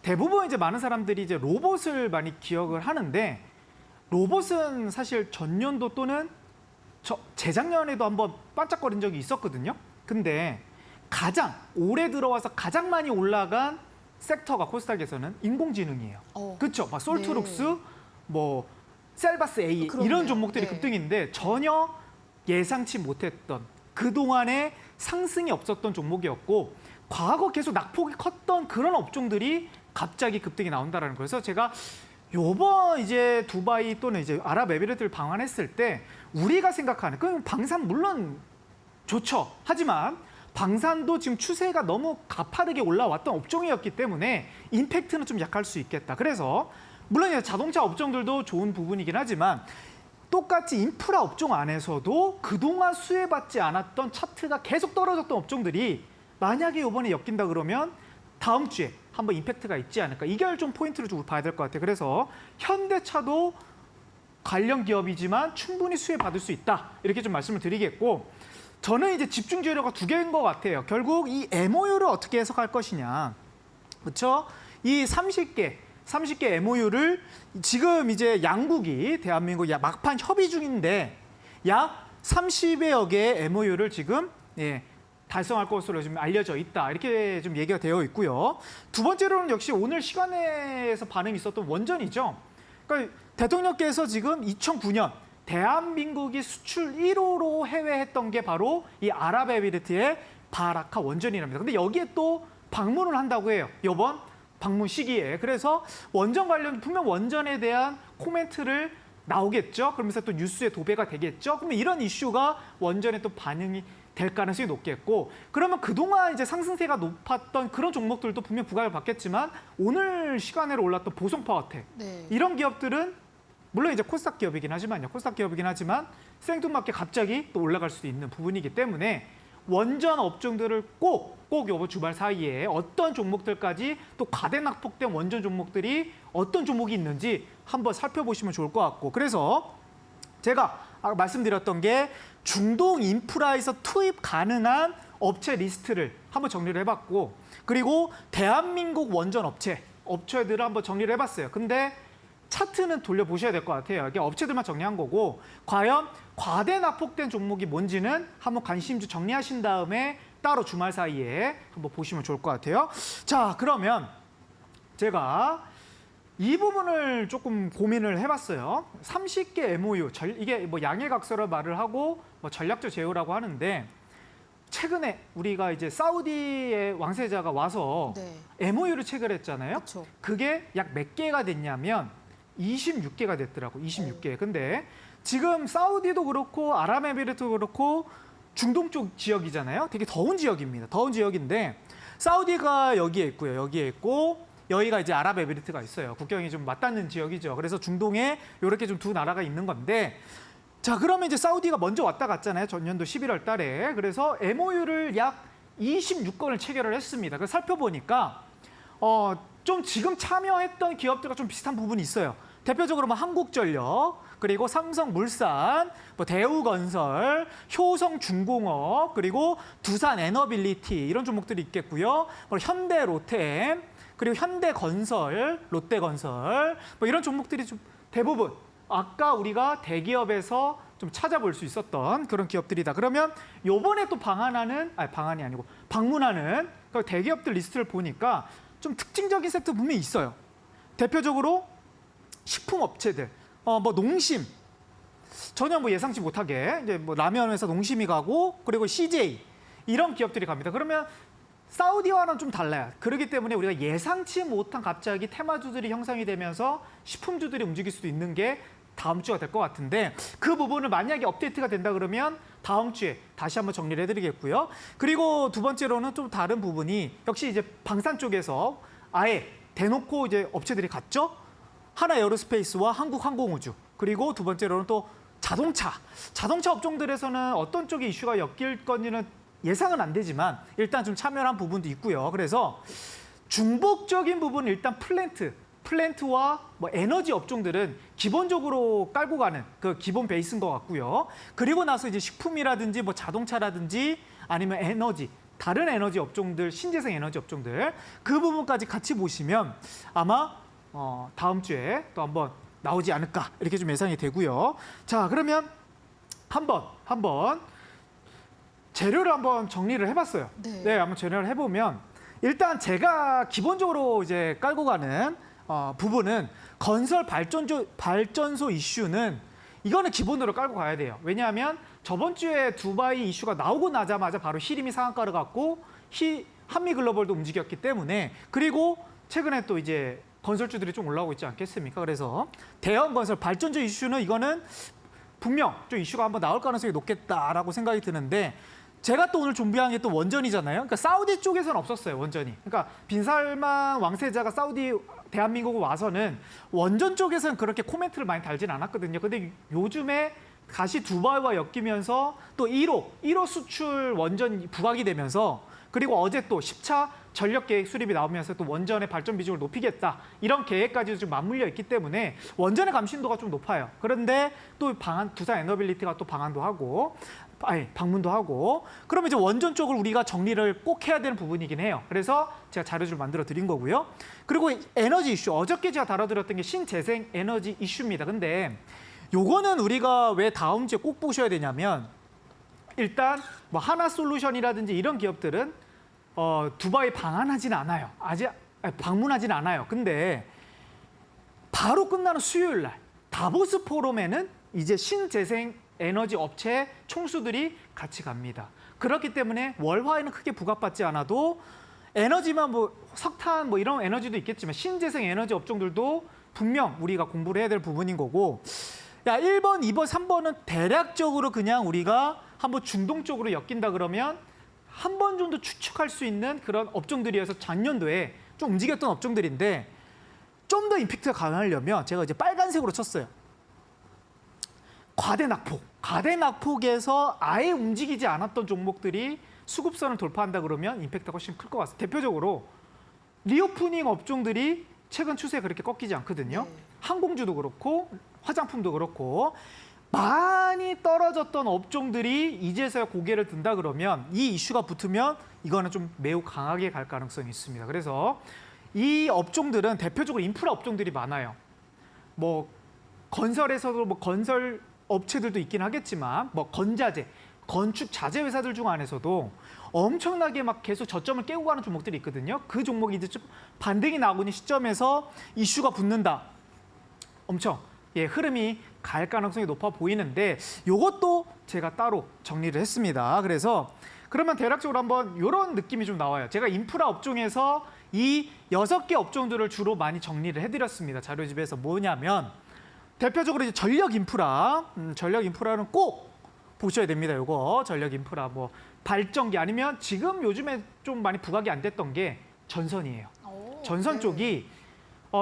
대부분 이제 많은 사람들이 이제 로봇을 많이 기억을 하는데 로봇은 사실 전년도 또는 재작년에도 한번 반짝거린 적이 있었거든요. 근데 올해 들어와서 가장 많이 올라간 섹터가 코스닥에서는 인공지능이에요. 그렇죠? 막 솔트룩스, 네. 뭐 셀바스 A 그렇네요. 이런 종목들이 네. 급등인데 전혀 예상치 못했던 그동안에 상승이 없었던 종목이었고 과거 계속 낙폭이 컸던 그런 업종들이 갑자기 급등이 나온다라는 거예요. 그래서 제가 요번 이제 두바이 또는 이제 아랍에미리트를 방한했을 때 우리가 생각하는 그 방산 물론 좋죠. 하지만 방산도 지금 추세가 너무 가파르게 올라왔던 업종이었기 때문에 임팩트는 좀 약할 수 있겠다. 그래서 물론 이제 자동차 업종들도 좋은 부분이긴 하지만 똑같이 인프라 업종 안에서도 그동안 수혜받지 않았던 차트가 계속 떨어졌던 업종들이 만약에 이번에 엮인다 그러면 다음 주에 한번 임팩트가 있지 않을까. 이걸 좀 포인트를 좀 봐야 될 것 같아요. 그래서 현대차도 관련 기업이지만 충분히 수혜받을 수 있다. 이렇게 좀 말씀을 드리겠고 저는 이제 집중 재료가 2개인 것 같아요. 결국 이 MOU를 어떻게 해석할 것이냐. 그렇죠? 이 30개 MOU를 지금 이제 양국이 대한민국 막판 협의 중인데 약 30여 개의 MOU를 지금 달성할 것으로 좀 알려져 있다. 이렇게 좀 얘기가 되어 있고요. 두 번째로는 역시 오늘 시간에서 반응이 있었던 원전이죠. 그러니까 대통령께서 지금 2009년 대한민국이 수출 1호로 해외 했던 게 바로 이 아랍에미리트의 바라카 원전이랍니다. 근데 여기에 또 방문을 한다고 해요. 이번 방문 시기에. 그래서 원전 관련 분명 원전에 대한 코멘트를 나오겠죠. 그러면서 또 뉴스에 도배가 되겠죠. 그러면 이런 이슈가 원전에 또 반응이 될 가능성이 높겠고 그러면 그동안 이제 상승세가 높았던 그런 종목들도 분명 부각을 받겠지만 오늘 시간으로 올랐던 보성파워텍 네. 이런 기업들은 물론 이제 코스닥 기업이긴 하지만 생뚱맞게 갑자기 또 올라갈 수도 있는 부분이기 때문에 원전 업종들을 꼭 이번 주말 사이에 어떤 종목들까지 또 과대 낙폭된 원전 종목들이 어떤 종목이 있는지 한번 살펴보시면 좋을 것 같고 그래서 제가 말씀드렸던 게 중동 인프라에서 투입 가능한 업체 리스트를 한번 정리를 해봤고 그리고 대한민국 원전 업체들을 한번 정리를 해봤어요. 근데 차트는 돌려보셔야 될 것 같아요. 이게 업체들만 정리한 거고 과연 과대 낙폭된 종목이 뭔지는 한번 관심주 정리하신 다음에 따로 주말 사이에 한번 보시면 좋을 것 같아요. 자, 그러면 제가 이 부분을 조금 고민을 해봤어요. 30개 MOU, 이게 뭐 양해각서로 말을 하고 뭐 전략적 제휴라고 하는데 최근에 우리가 이제 사우디의 왕세자가 와서 네. MOU를 체결했잖아요. 그렇죠. 그게 약 몇 개가 됐냐면 26개가 됐더라고. 26개. 근데 지금 사우디도 그렇고 아랍에미리트도 그렇고 중동 쪽 지역이잖아요. 되게 더운 지역입니다. 더운 지역인데 사우디가 여기에 있고요. 여기에 있고 여기가 이제 아랍에미리트가 있어요. 국경이 좀 맞닿는 지역이죠. 그래서 중동에 이렇게 좀 두 나라가 있는 건데 자, 그러면 이제 사우디가 먼저 왔다 갔잖아요. 전년도 11월 달에. 그래서 MOU를 약 26건을 체결을 했습니다. 그래서 살펴보니까 좀 지금 참여했던 기업들과 좀 비슷한 부분이 있어요. 대표적으로 뭐 한국전력, 그리고 삼성물산, 뭐 대우건설, 효성중공업, 그리고 두산에너빌리티 이런 종목들이 있겠고요. 뭐 현대로템, 그리고 현대건설, 롯데건설 뭐 이런 종목들이 좀 대부분 아까 우리가 대기업에서 좀 찾아볼 수 있었던 그런 기업들이다. 그러면 요번에 또 방한하는, 방한이 아니고 방문하는 그 대기업들 리스트를 보니까 좀 특징적인 섹터 분명히 있어요. 대표적으로 식품업체들, 뭐 농심, 전혀 뭐 예상치 못하게 이제 뭐 라면 회사 농심이 가고 그리고 CJ 이런 기업들이 갑니다. 그러면 사우디와는 좀 달라요. 그렇기 때문에 우리가 예상치 못한 갑자기 테마주들이 형성이 되면서 식품주들이 움직일 수도 있는 게 다음 주가 될 것 같은데 그 부분을 만약에 업데이트가 된다 그러면 다음 주에 다시 한번 정리를 해드리겠고요. 그리고 두 번째로는 좀 다른 부분이 역시 이제 방산 쪽에서 아예 대놓고 이제 업체들이 갔죠. 하나에어로스페이스와 한국항공우주 그리고 두 번째로는 또 자동차 업종들에서는 어떤 쪽에 이슈가 엮일 건지는 예상은 안 되지만 일단 좀 참여한 부분도 있고요. 그래서 중복적인 부분은 일단 플랜트와 뭐 에너지 업종들은 기본적으로 깔고 가는 그 기본 베이스인 것 같고요. 그리고 나서 이제 식품이라든지 뭐 자동차라든지 아니면 에너지, 다른 에너지 업종들, 신재생 에너지 업종들 그 부분까지 같이 보시면 아마 다음 주에 또 한번 나오지 않을까 이렇게 좀 예상이 되고요. 자, 그러면 한번 재료를 한번 정리를 해봤어요. 네. 한번 재료를 해보면 일단 제가 기본적으로 이제 깔고 가는 부분은 건설 발전소 이슈는 이거는 기본으로 깔고 가야 돼요. 왜냐하면 저번 주에 두바이 이슈가 나오고 나자마자 바로 히림이 상한가를 갖고 한미글로벌도 움직였기 때문에 그리고 최근에 또 이제 건설주들이 좀 올라오고 있지 않겠습니까? 그래서 대형 건설 발전소 이슈는 이거는 분명 좀 이슈가 한번 나올 가능성이 높겠다라고 생각이 드는데 제가 또 오늘 준비한 게 또 원전이잖아요. 그러니까 사우디 쪽에서는 없었어요, 원전이. 그러니까 빈살만 왕세자가 사우디 대한민국 와서는 원전 쪽에서는 그렇게 코멘트를 많이 달진 않았거든요. 근데 요즘에 다시 두바이와 엮이면서 또 1호 수출 원전 부각이 되면서 그리고 어제 또 10차 전력 계획 수립이 나오면서 또 원전의 발전 비중을 높이겠다. 이런 계획까지도 좀 맞물려 있기 때문에 원전의 감신도가 좀 높아요. 그런데 또 두산 에너빌리티가 또 방문도 하고 그러면 이제 원전 쪽을 우리가 정리를 꼭 해야 되는 부분이긴 해요. 그래서 제가 자료를 만들어 드린 거고요. 그리고 에너지 이슈, 어저께 제가 다뤄드렸던 게 신재생 에너지 이슈입니다. 근데 요거는 우리가 왜 다음 주에 꼭 보셔야 되냐면 일단 뭐 하나솔루션이라든지 이런 기업들은 두바이 방한하진 않아요. 방문하진 않아요. 근데 바로 끝나는 수요일 날 다보스 포럼에는 이제 신재생 에너지 업체 총수들이 같이 갑니다. 그렇기 때문에 월화에는 크게 부각받지 않아도 에너지만 뭐 석탄 뭐 이런 에너지도 있겠지만 신재생 에너지 업종들도 분명 우리가 공부를 해야 될 부분인 거고 1번, 2번, 3번은 대략적으로 그냥 우리가 한번 중동 쪽으로 엮인다 그러면 한 번 정도 추측할 수 있는 그런 업종들이어서 작년도에 좀 움직였던 업종들인데 좀 더 임팩트가 강하려면 제가 이제 빨간색으로 쳤어요. 과대낙폭에서 아예 움직이지 않았던 종목들이 수급선을 돌파한다 그러면 임팩트가 훨씬 클 것 같습니다. 대표적으로 리오프닝 업종들이 최근 추세가 그렇게 꺾이지 않거든요. 네. 항공주도 그렇고 화장품도 그렇고 많이 떨어졌던 업종들이 이제서야 고개를 든다 그러면 이 이슈가 붙으면 이거는 좀 매우 강하게 갈 가능성이 있습니다. 그래서 이 업종들은 대표적으로 인프라 업종들이 많아요. 뭐 건설에서도 뭐 건설 업체들도 있긴 하겠지만 뭐 건자재, 건축 자재 회사들 중 안에서도 엄청나게 막 계속 저점을 깨고 가는 종목들이 있거든요. 그 종목이 이제 좀 반등이 나오고 있는 시점에서 이슈가 붙는다. 엄청 흐름이 갈 가능성이 높아 보이는데 이것도 제가 따로 정리를 했습니다. 그래서 그러면 대략적으로 한번 이런 느낌이 좀 나와요. 제가 인프라 업종에서 이 6개 업종들을 주로 많이 정리를 해드렸습니다. 자료집에서 뭐냐면 대표적으로 이제 전력 인프라, 전력 인프라는 꼭 보셔야 됩니다. 요거 전력 인프라 뭐 발전기 아니면 지금 요즘에 좀 많이 부각이 안 됐던 게 전선이에요. 전선 네. 쪽이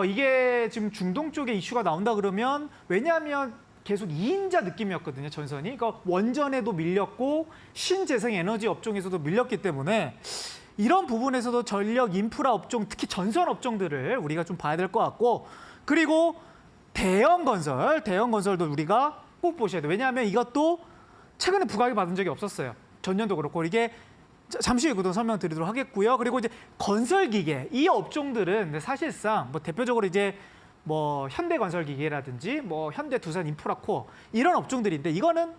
이게 지금 중동 쪽에 이슈가 나온다 그러면 왜냐하면 계속 2인자 느낌이었거든요, 전선이. 그러니까 원전에도 밀렸고 신재생 에너지 업종에서도 밀렸기 때문에 이런 부분에서도 전력 인프라 업종, 특히 전선 업종들을 우리가 좀 봐야 될 것 같고 그리고 대형 건설도 우리가 꼭 보셔야 돼요. 왜냐하면 이것도 최근에 부각이 받은 적이 없었어요. 전년도 그렇고 이게 잠시 후에 설명드리도록 하겠고요. 그리고 이제 건설기계 이 업종들은 사실상 뭐 대표적으로 이제 뭐 현대건설기계라든지 뭐 현대두산인프라코어 이런 업종들인데 이거는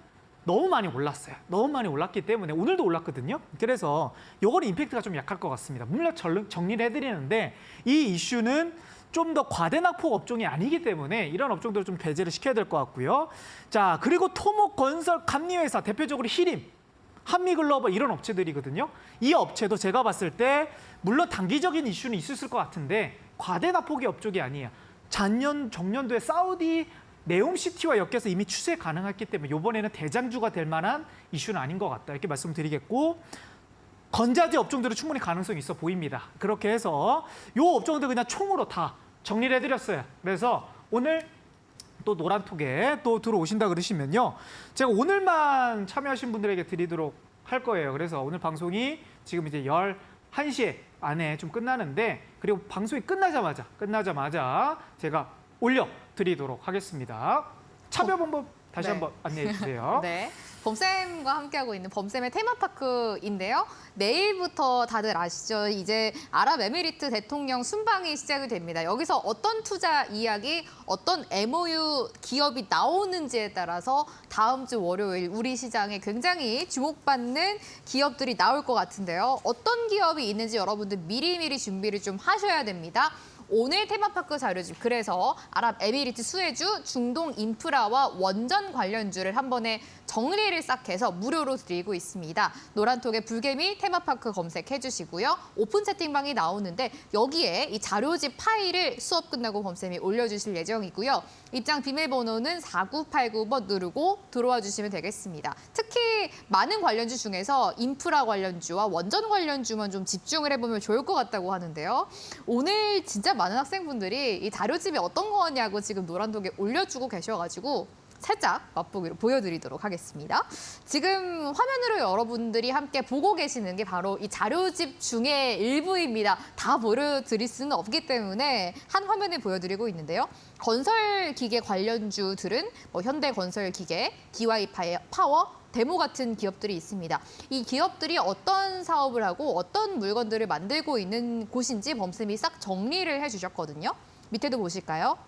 너무 많이 올랐어요. 너무 많이 올랐기 때문에 오늘도 올랐거든요. 그래서 요거는 임팩트가 좀 약할 것 같습니다. 물론 정리를 해드리는데 이 이슈는 좀 더 과대낙폭 업종이 아니기 때문에 이런 업종들을 좀 배제를 시켜야 될 것 같고요. 자, 그리고 토목건설 감리회사 대표적으로 히림, 한미글로벌 이런 업체들이거든요. 이 업체도 제가 봤을 때 물론 단기적인 이슈는 있었을 것 같은데 과대낙폭의 업종이 아니에요. 정년도에 사우디 네옴시티와 엮여서 이미 추세 가능했기 때문에 이번에는 대장주가 될 만한 이슈는 아닌 것 같다. 이렇게 말씀드리겠고 건자재 업종들은 충분히 가능성이 있어 보입니다. 그렇게 해서 이 업종들 그냥 총으로 다 정리를 해드렸어요. 그래서 오늘 또 노란톡에 또 들어오신다 그러시면요. 제가 오늘만 참여하신 분들에게 드리도록 할 거예요. 그래서 오늘 방송이 지금 이제 11시 안에 좀 끝나는데 그리고 방송이 끝나자마자 제가 올려드리도록 하겠습니다. 참여 방법 다시 네. 한번 안내해 주세요. 네. 범쌤과 함께하고 있는 범쌤의 테마파크인데요. 내일부터 다들 아시죠? 이제 아랍에미리트 대통령 순방이 시작이 됩니다. 여기서 어떤 투자 이야기, 어떤 MOU 기업이 나오는지에 따라서 다음 주 월요일 우리 시장에 굉장히 주목받는 기업들이 나올 것 같은데요. 어떤 기업이 있는지 여러분들 미리미리 준비를 좀 하셔야 됩니다. 오늘 테마파크 자료집 그래서 아랍에미리트 수혜주, 중동 인프라와 원전 관련주를 한 번에 정리를 싹 해서 무료로 드리고 있습니다. 노란톡에 불개미 테마파크 검색해 주시고요. 오픈 채팅방이 나오는데 여기에 이 자료집 파일을 수업 끝나고 범쌤이 올려주실 예정이고요. 입장 비밀번호는 4989번 누르고 들어와 주시면 되겠습니다. 특히 많은 관련주 중에서 인프라 관련주와 원전 관련주만 좀 집중을 해보면 좋을 것 같다고 하는데요. 오늘 진짜 많은 학생분들이 이 자료집이 어떤 거냐고 지금 노란독에 올려주고 계셔가지고 살짝 맛보기로 보여드리도록 하겠습니다. 지금 화면으로 여러분들이 함께 보고 계시는 게 바로 이 자료집 중의 일부입니다. 다 보여드릴 수는 없기 때문에 한 화면에 보여드리고 있는데요. 건설기계 관련주들은 뭐 현대건설기계, DY파워, 데모 같은 기업들이 있습니다. 이 기업들이 어떤 사업을 하고 어떤 물건들을 만들고 있는 곳인지 범쌤이 싹 정리를 해주셨거든요. 밑에도 보실까요?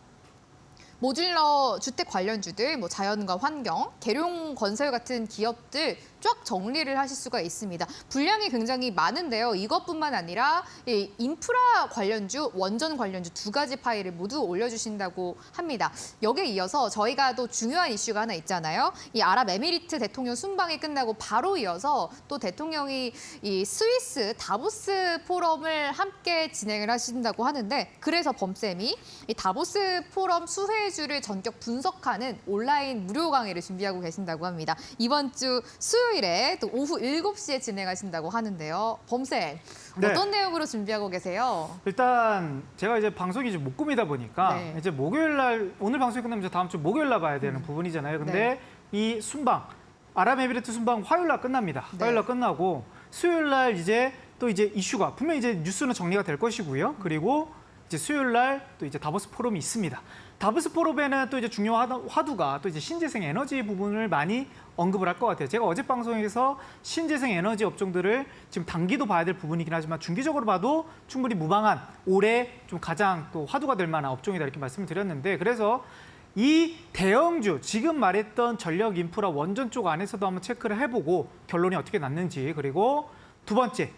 모듈러 주택 관련주들, 뭐 자연과 환경, 계룡 건설 같은 기업들 쫙 정리를 하실 수가 있습니다. 분량이 굉장히 많은데요. 이것뿐만 아니라 이 인프라 관련주, 원전 관련주 두 가지 파일을 모두 올려주신다고 합니다. 여기에 이어서 저희가 또 중요한 이슈가 하나 있잖아요. 이 아랍에미리트 대통령 순방이 끝나고 바로 이어서 또 대통령이 이 스위스 다보스 포럼을 함께 진행을 하신다고 하는데 그래서 범쌤이 이 다보스 포럼 수혜주를 전격 분석하는 온라인 무료 강의를 준비하고 계신다고 합니다. 이번 주 수요일에 또 오후 7시에 진행하신다고 하는데요. 범쌤, 네. 어떤 내용으로 준비하고 계세요? 일단 제가 이제 방송이 좀 목금이다 보니까 네. 이제 목요일 날 오늘 방송이 끝나면 이제 다음 주 목요일 날 봐야 되는 부분이잖아요. 근데 이 순방 아랍에미리트 순방 화요일 날 끝납니다. 네. 화요일 날 끝나고 수요일 날 이제 또 이제 이슈가 분명히 이제 뉴스는 정리가 될 것이고요. 그리고 이제 수요일 날 또 이제 다보스 포럼이 있습니다. 다보스 포럼에는 또 이제 중요한 화두가 또 이제 신재생 에너지 부분을 많이 언급을 할 것 같아요. 제가 어제 방송에서 신재생 에너지 업종들을 지금 단기도 봐야 될 부분이긴 하지만 중기적으로 봐도 충분히 무방한 올해 좀 가장 또 화두가 될 만한 업종이다 이렇게 말씀을 드렸는데 그래서 이 대형주 지금 말했던 전력 인프라 원전 쪽 안에서도 한번 체크를 해보고 결론이 어떻게 났는지 그리고 두 번째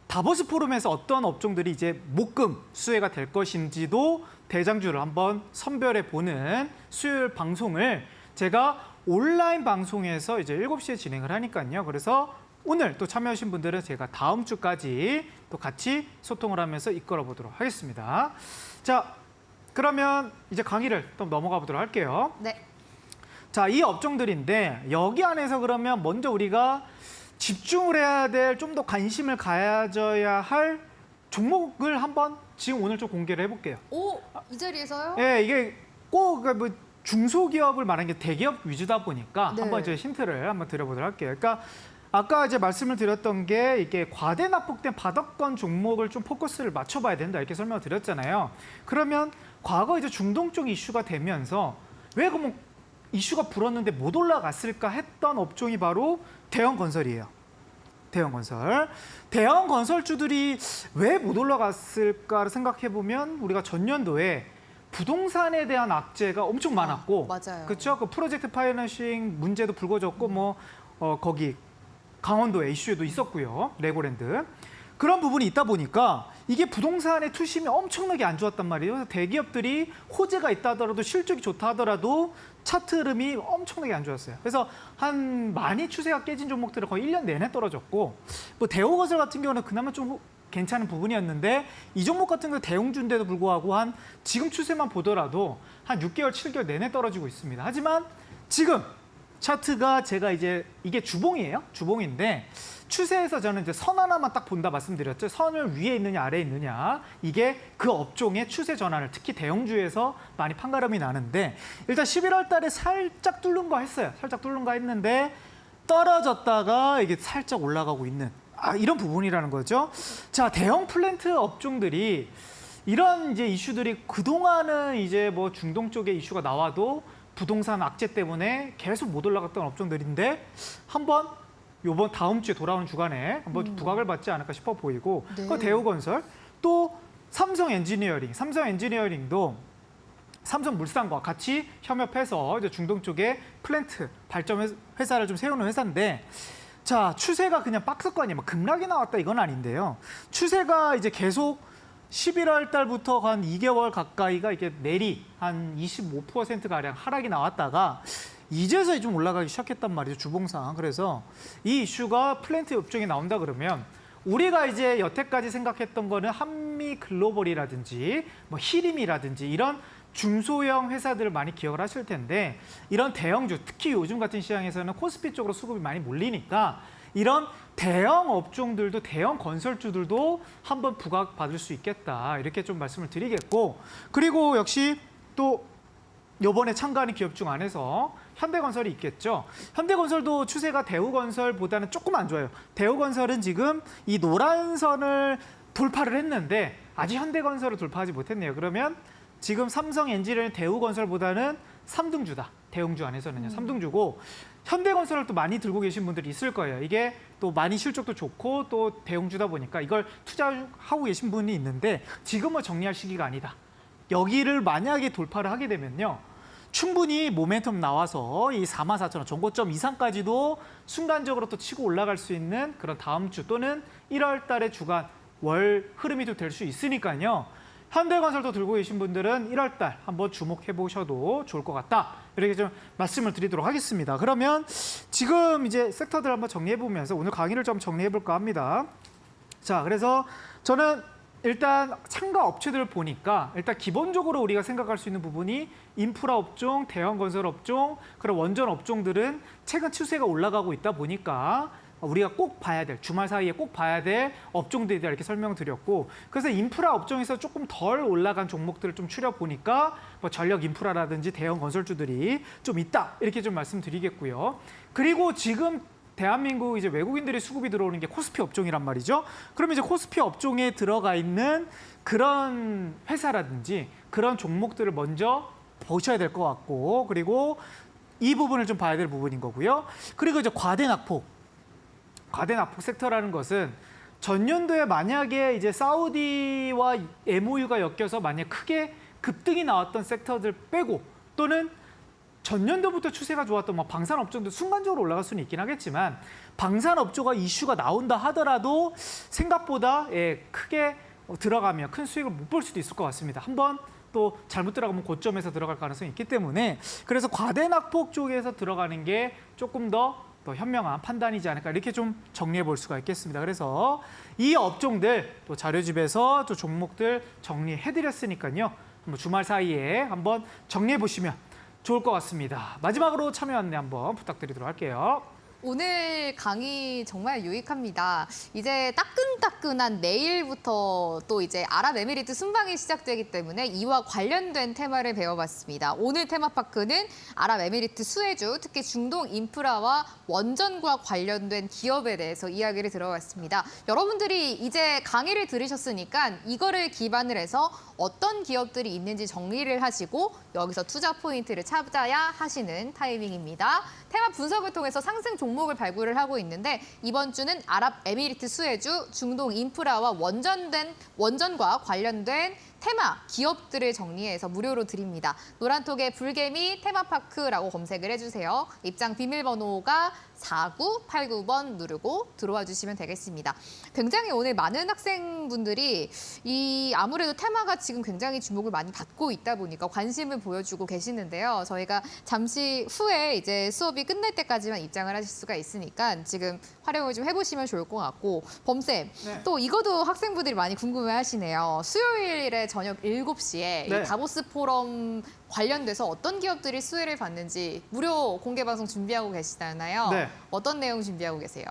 다보스 포럼에서 어떤 업종들이 이제 목금 수혜가 될 것인지도 대장주를 한번 선별해 보는 수요일 방송을 제가 온라인 방송에서 이제 7시에 진행을 하니까요. 그래서 오늘 또 참여하신 분들은 제가 다음 주까지 또 같이 소통을 하면서 이끌어 보도록 하겠습니다. 자, 그러면 이제 강의를 또 넘어가 보도록 할게요. 네. 자, 이 업종들인데 여기 안에서 그러면 먼저 우리가 집중을 해야 될, 좀 더 관심을 가져야 할 종목을 한번 지금 오늘 좀 공개를 해볼게요. 오, 이 자리에서요? 예, 이게 꼭 뭐 중소기업을 말하는 게 대기업 위주다 보니까 네. 한번 이제 힌트를 한번 드려보도록 할게요. 그러니까 아까 이제 말씀을 드렸던 게 이게 과대 납폭된 바닥권 종목을 좀 포커스를 맞춰봐야 된다 이렇게 설명을 드렸잖아요. 그러면 과거 이제 중동 쪽 이슈가 되면서 왜 그러면 이슈가 불었는데 못 올라갔을까 했던 업종이 바로 대형 건설이에요. 대형 건설. 대형 건설주들이 왜 못 올라갔을까를 생각해 보면 우리가 전년도에 부동산에 대한 악재가 엄청 많았고, 맞아요. 그렇죠? 그 프로젝트 파이낸싱 문제도 불거졌고, 거기 강원도에 이슈도 있었고요, 레고랜드. 그런 부분이 있다 보니까 이게 부동산의 투심이 엄청나게 안 좋았단 말이에요. 그래서 대기업들이 호재가 있다 하더라도 실적이 좋다 하더라도 차트 흐름이 엄청나게 안 좋았어요. 그래서 한 많이 추세가 깨진 종목들은 거의 1년 내내 떨어졌고, 뭐 대우건설 같은 경우는 그나마 좀 괜찮은 부분이었는데 이 종목 같은 경우 대형주인데도 불구하고 한 지금 추세만 보더라도 한 6개월, 7개월 내내 떨어지고 있습니다. 하지만 지금 차트가 제가 이제 이게 주봉이에요. 주봉인데 추세에서 저는 이제 선 하나만 딱 본다 말씀드렸죠. 선을 위에 있느냐 아래에 있느냐. 이게 그 업종의 추세 전환을 특히 대형주에서 많이 판가름이 나는데 일단 11월 달에 살짝 뚫는가 했어요. 살짝 뚫는가 했는데 떨어졌다가 이게 살짝 올라가고 있는 이런 부분이라는 거죠. 자, 대형 플랜트 업종들이 이런 이제 이슈들이 그동안은 이제 뭐 중동 쪽에 이슈가 나와도 부동산 악재 때문에 계속 못 올라갔던 업종들인데 한번 요번 다음 주에 돌아오는 주간에 한번 부각을 받지 않을까 싶어 보이고 네. 그 대우건설 또 삼성 엔지니어링도 삼성물산과 같이 협업해서 이제 중동 쪽에 플랜트 발전 회사를 좀 세우는 회사인데 자, 추세가 그냥 박스권이 막 급락이 나왔다 이건 아닌데요. 추세가 이제 계속 11월 달부터 한 2개월 가까이가 이게 내리 한 25%가량 하락이 나왔다가 이제서야 좀 올라가기 시작했단 말이죠, 주봉상. 그래서 이 이슈가 플랜트 업종에 나온다 그러면 우리가 이제 여태까지 생각했던 거는 한미 글로벌이라든지 뭐 히림이라든지 이런 중소형 회사들을 많이 기억을 하실 텐데 이런 대형주, 특히 요즘 같은 시장에서는 코스피 쪽으로 수급이 많이 몰리니까 이런 대형 업종들도 대형 건설주들도 한번 부각받을 수 있겠다 이렇게 좀 말씀을 드리겠고 그리고 역시 또 이번에 참가하는 기업 중 안에서 현대건설이 있겠죠. 현대건설도 추세가 대우건설보다는 조금 안 좋아요. 대우건설은 지금 이 노란 선을 돌파를 했는데 아직 현대건설을 돌파하지 못했네요. 그러면 지금 삼성 엔지니어링 대우건설보다는 3등주다. 대형주 안에서는요. 3등주고 현대건설을 또 많이 들고 계신 분들이 있을 거예요. 이게 또 많이 실적도 좋고 또 대형주다 보니까 이걸 투자하고 계신 분이 있는데 지금은 정리할 시기가 아니다. 여기를 만약에 돌파를 하게 되면요. 충분히 모멘텀 나와서 이 44,000원 정고점 이상까지도 순간적으로 또 치고 올라갈 수 있는 그런 다음 주 또는 1월 달의 주간 월 흐름이 또 될 수 있으니까요. 현대건설도 들고 계신 분들은 1월 달 한번 주목해 보셔도 좋을 것 같다. 이렇게 좀 말씀을 드리도록 하겠습니다. 그러면 지금 이제 섹터들 한번 정리해 보면서 오늘 강의를 좀 정리해 볼까 합니다. 자, 그래서 저는 일단 참가 업체들을 보니까 일단 기본적으로 우리가 생각할 수 있는 부분이 인프라 업종, 대형 건설 업종, 그런 원전 업종들은 최근 추세가 올라가고 있다 보니까 우리가 꼭 봐야 될, 주말 사이에 꼭 봐야 될 업종들이다 이렇게 설명드렸고 그래서 인프라 업종에서 조금 덜 올라간 종목들을 좀 추려보니까 뭐 전력 인프라라든지 대형 건설주들이 좀 있다 이렇게 좀 말씀드리겠고요. 그리고 지금 대한민국 이제 외국인들의 수급이 들어오는 게 코스피 업종이란 말이죠. 그러면 이제 코스피 업종에 들어가 있는 그런 회사라든지 그런 종목들을 먼저 보셔야 될 것 같고 그리고 이 부분을 좀 봐야 될 부분인 거고요. 그리고 이제 과대 낙폭 섹터라는 것은 전년도에 만약에 이제 사우디와 MOU가 엮여서 만약 크게 급등이 나왔던 섹터들 빼고 또는 전년도부터 추세가 좋았던 뭐 방산업종도 순간적으로 올라갈 수는 있긴 하겠지만 방산업종가 이슈가 나온다 하더라도 생각보다 크게 들어가면 큰 수익을 못 볼 수도 있을 것 같습니다. 한번 또 잘못 들어가면 고점에서 들어갈 가능성이 있기 때문에 그래서 과대 낙폭 쪽에서 들어가는 게 조금 더 또 현명한 판단이지 않을까 이렇게 좀 정리해 볼 수가 있겠습니다. 그래서 이 업종들 또 자료집에서 또 종목들 정리해 드렸으니까요. 뭐 주말 사이에 한번 정리해 보시면 좋을 것 같습니다. 마지막으로 참여 안내 한번 부탁드리도록 할게요. 오늘 강의 정말 유익합니다. 이제 따끈따끈한 내일부터 또 이제 아랍에미리트 순방이 시작되기 때문에 이와 관련된 테마를 배워봤습니다. 오늘 테마파크는 아랍에미리트 수혜주, 특히 중동 인프라와 원전과 관련된 기업에 대해서 이야기를 들어봤습니다. 여러분들이 이제 강의를 들으셨으니까 이거를 기반을 해서 어떤 기업들이 있는지 정리를 하시고 여기서 투자 포인트를 찾아야 하시는 타이밍입니다. 테마 분석을 통해서 상승 종목을 발굴을 하고 있는데 이번 주는 아랍에미리트 수혜주, 중동 인프라와 원전과 관련된 테마 기업들을 정리해서 무료로 드립니다. 노란톡에 불개미 테마파크라고 검색을 해주세요. 입장 비밀번호가 4989번 누르고 들어와 주시면 되겠습니다. 굉장히 오늘 많은 학생분들이 아무래도 테마가 지금 굉장히 주목을 많이 받고 있다 보니까 관심을 보여주고 계시는데요. 저희가 잠시 후에 이제 수업이 끝날 때까지만 입장을 하실 수가 있으니까 지금 활용을 좀 해보시면 좋을 것 같고 범쌤 네. 또 이것도 학생분들이 많이 궁금해하시네요. 수요일에 저녁 7시에 네. 이 다보스 포럼 관련돼서 어떤 기업들이 수혜를 받는지 무료 공개 방송 준비하고 계시잖아요. 네. 어떤 내용 준비하고 계세요?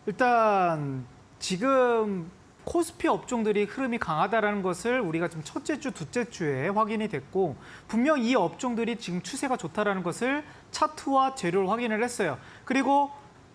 일단 지금 코스피 업종들이 흐름이 강하다라는 것을 우리가 좀 첫째 주, 둘째 주에 확인이 됐고 분명 이 업종들이 지금 추세가 좋다라는 것을 차트와 재료를 확인을 했어요. 그리고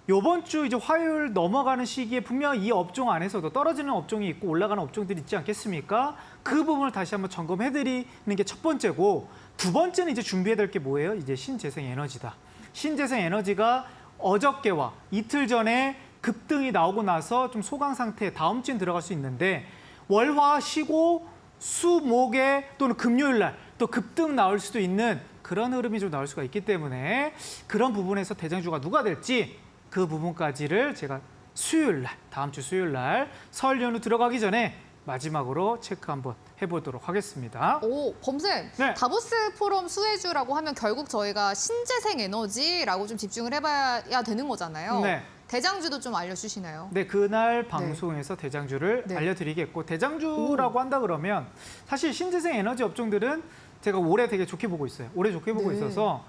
이번 주 이제 화요일 넘어가는 시기에 분명 이 업종 안에서도 떨어지는 업종이 있고 올라가는 업종들이 있지 않겠습니까? 그 부분을 다시 한번 점검해드리는 게 첫 번째고 두 번째는 이제 준비해야 될 게 뭐예요? 이제 신재생 에너지다. 신재생 에너지가 어저께와 이틀 전에 급등이 나오고 나서 좀 소강 상태에 다음 주에 들어갈 수 있는데 월화 쉬고 수, 목에 또는 금요일 날 또 급등 나올 수도 있는 그런 흐름이 좀 나올 수가 있기 때문에 그런 부분에서 대장주가 누가 될지 그 부분까지를 제가 수요일 날, 다음 주 수요일 날 설 연휴 들어가기 전에 마지막으로 체크 한번 해보도록 하겠습니다. 오, 범쌤, 네. 다보스 포럼 수혜주라고 하면 결국 저희가 신재생 에너지라고 좀 집중을 해봐야 되는 거잖아요. 네. 대장주도 좀 알려주시나요? 네, 그날 방송에서 대장주를 네. 알려드리겠고 대장주라고 한다 그러면 사실 신재생 에너지 업종들은 제가 올해 되게 좋게 보고 있어요. 올해 좋게 보고 네. 있어서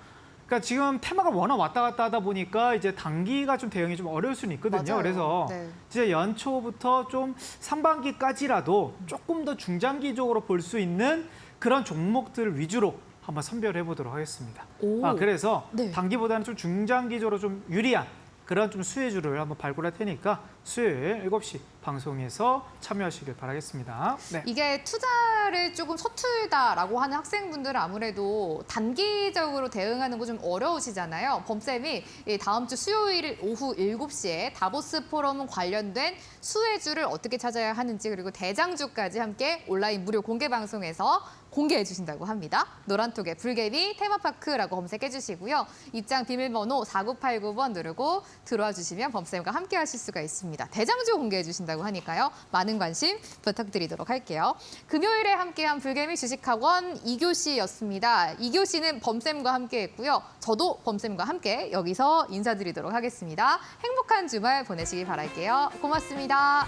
그러니까 지금 테마가 워낙 왔다 갔다 하다 보니까 이제 단기가 좀 대응이 좀 어려울 수는 있거든요. 맞아요. 그래서 네. 이제 연초부터 좀 상반기까지라도 조금 더 중장기적으로 볼 수 있는 그런 종목들 위주로 한번 선별해 보도록 하겠습니다. 오. 그래서 네. 단기보다는 좀 중장기적으로 좀 유리한 그런 좀 수혜주를 한번 발굴할 테니까 수요일 7시 방송에서 참여하시길 바라겠습니다. 네. 이게 투자를 조금 서툴다라고 하는 학생분들은 아무래도 단기적으로 대응하는 거 좀 어려우시잖아요. 범쌤이 이 다음 주 수요일 오후 7시에 다보스 포럼 관련된 수혜주를 어떻게 찾아야 하는지 그리고 대장주까지 함께 온라인 무료 공개 방송에서 공개해 주신다고 합니다. 노란톡에 불개미 테마파크라고 검색해 주시고요. 입장 비밀번호 4989번 누르고 들어와 주시면 범쌤과 함께 하실 수가 있습니다. 대장주 공개해 주신다고 하니까요. 많은 관심 부탁드리도록 할게요. 금요일에 함께한 불개미 주식학원 2교시였습니다. 2교시는 범쌤과 함께 했고요. 저도 범쌤과 함께 여기서 인사드리도록 하겠습니다. 행복한 주말 보내시기 바랄게요. 고맙습니다.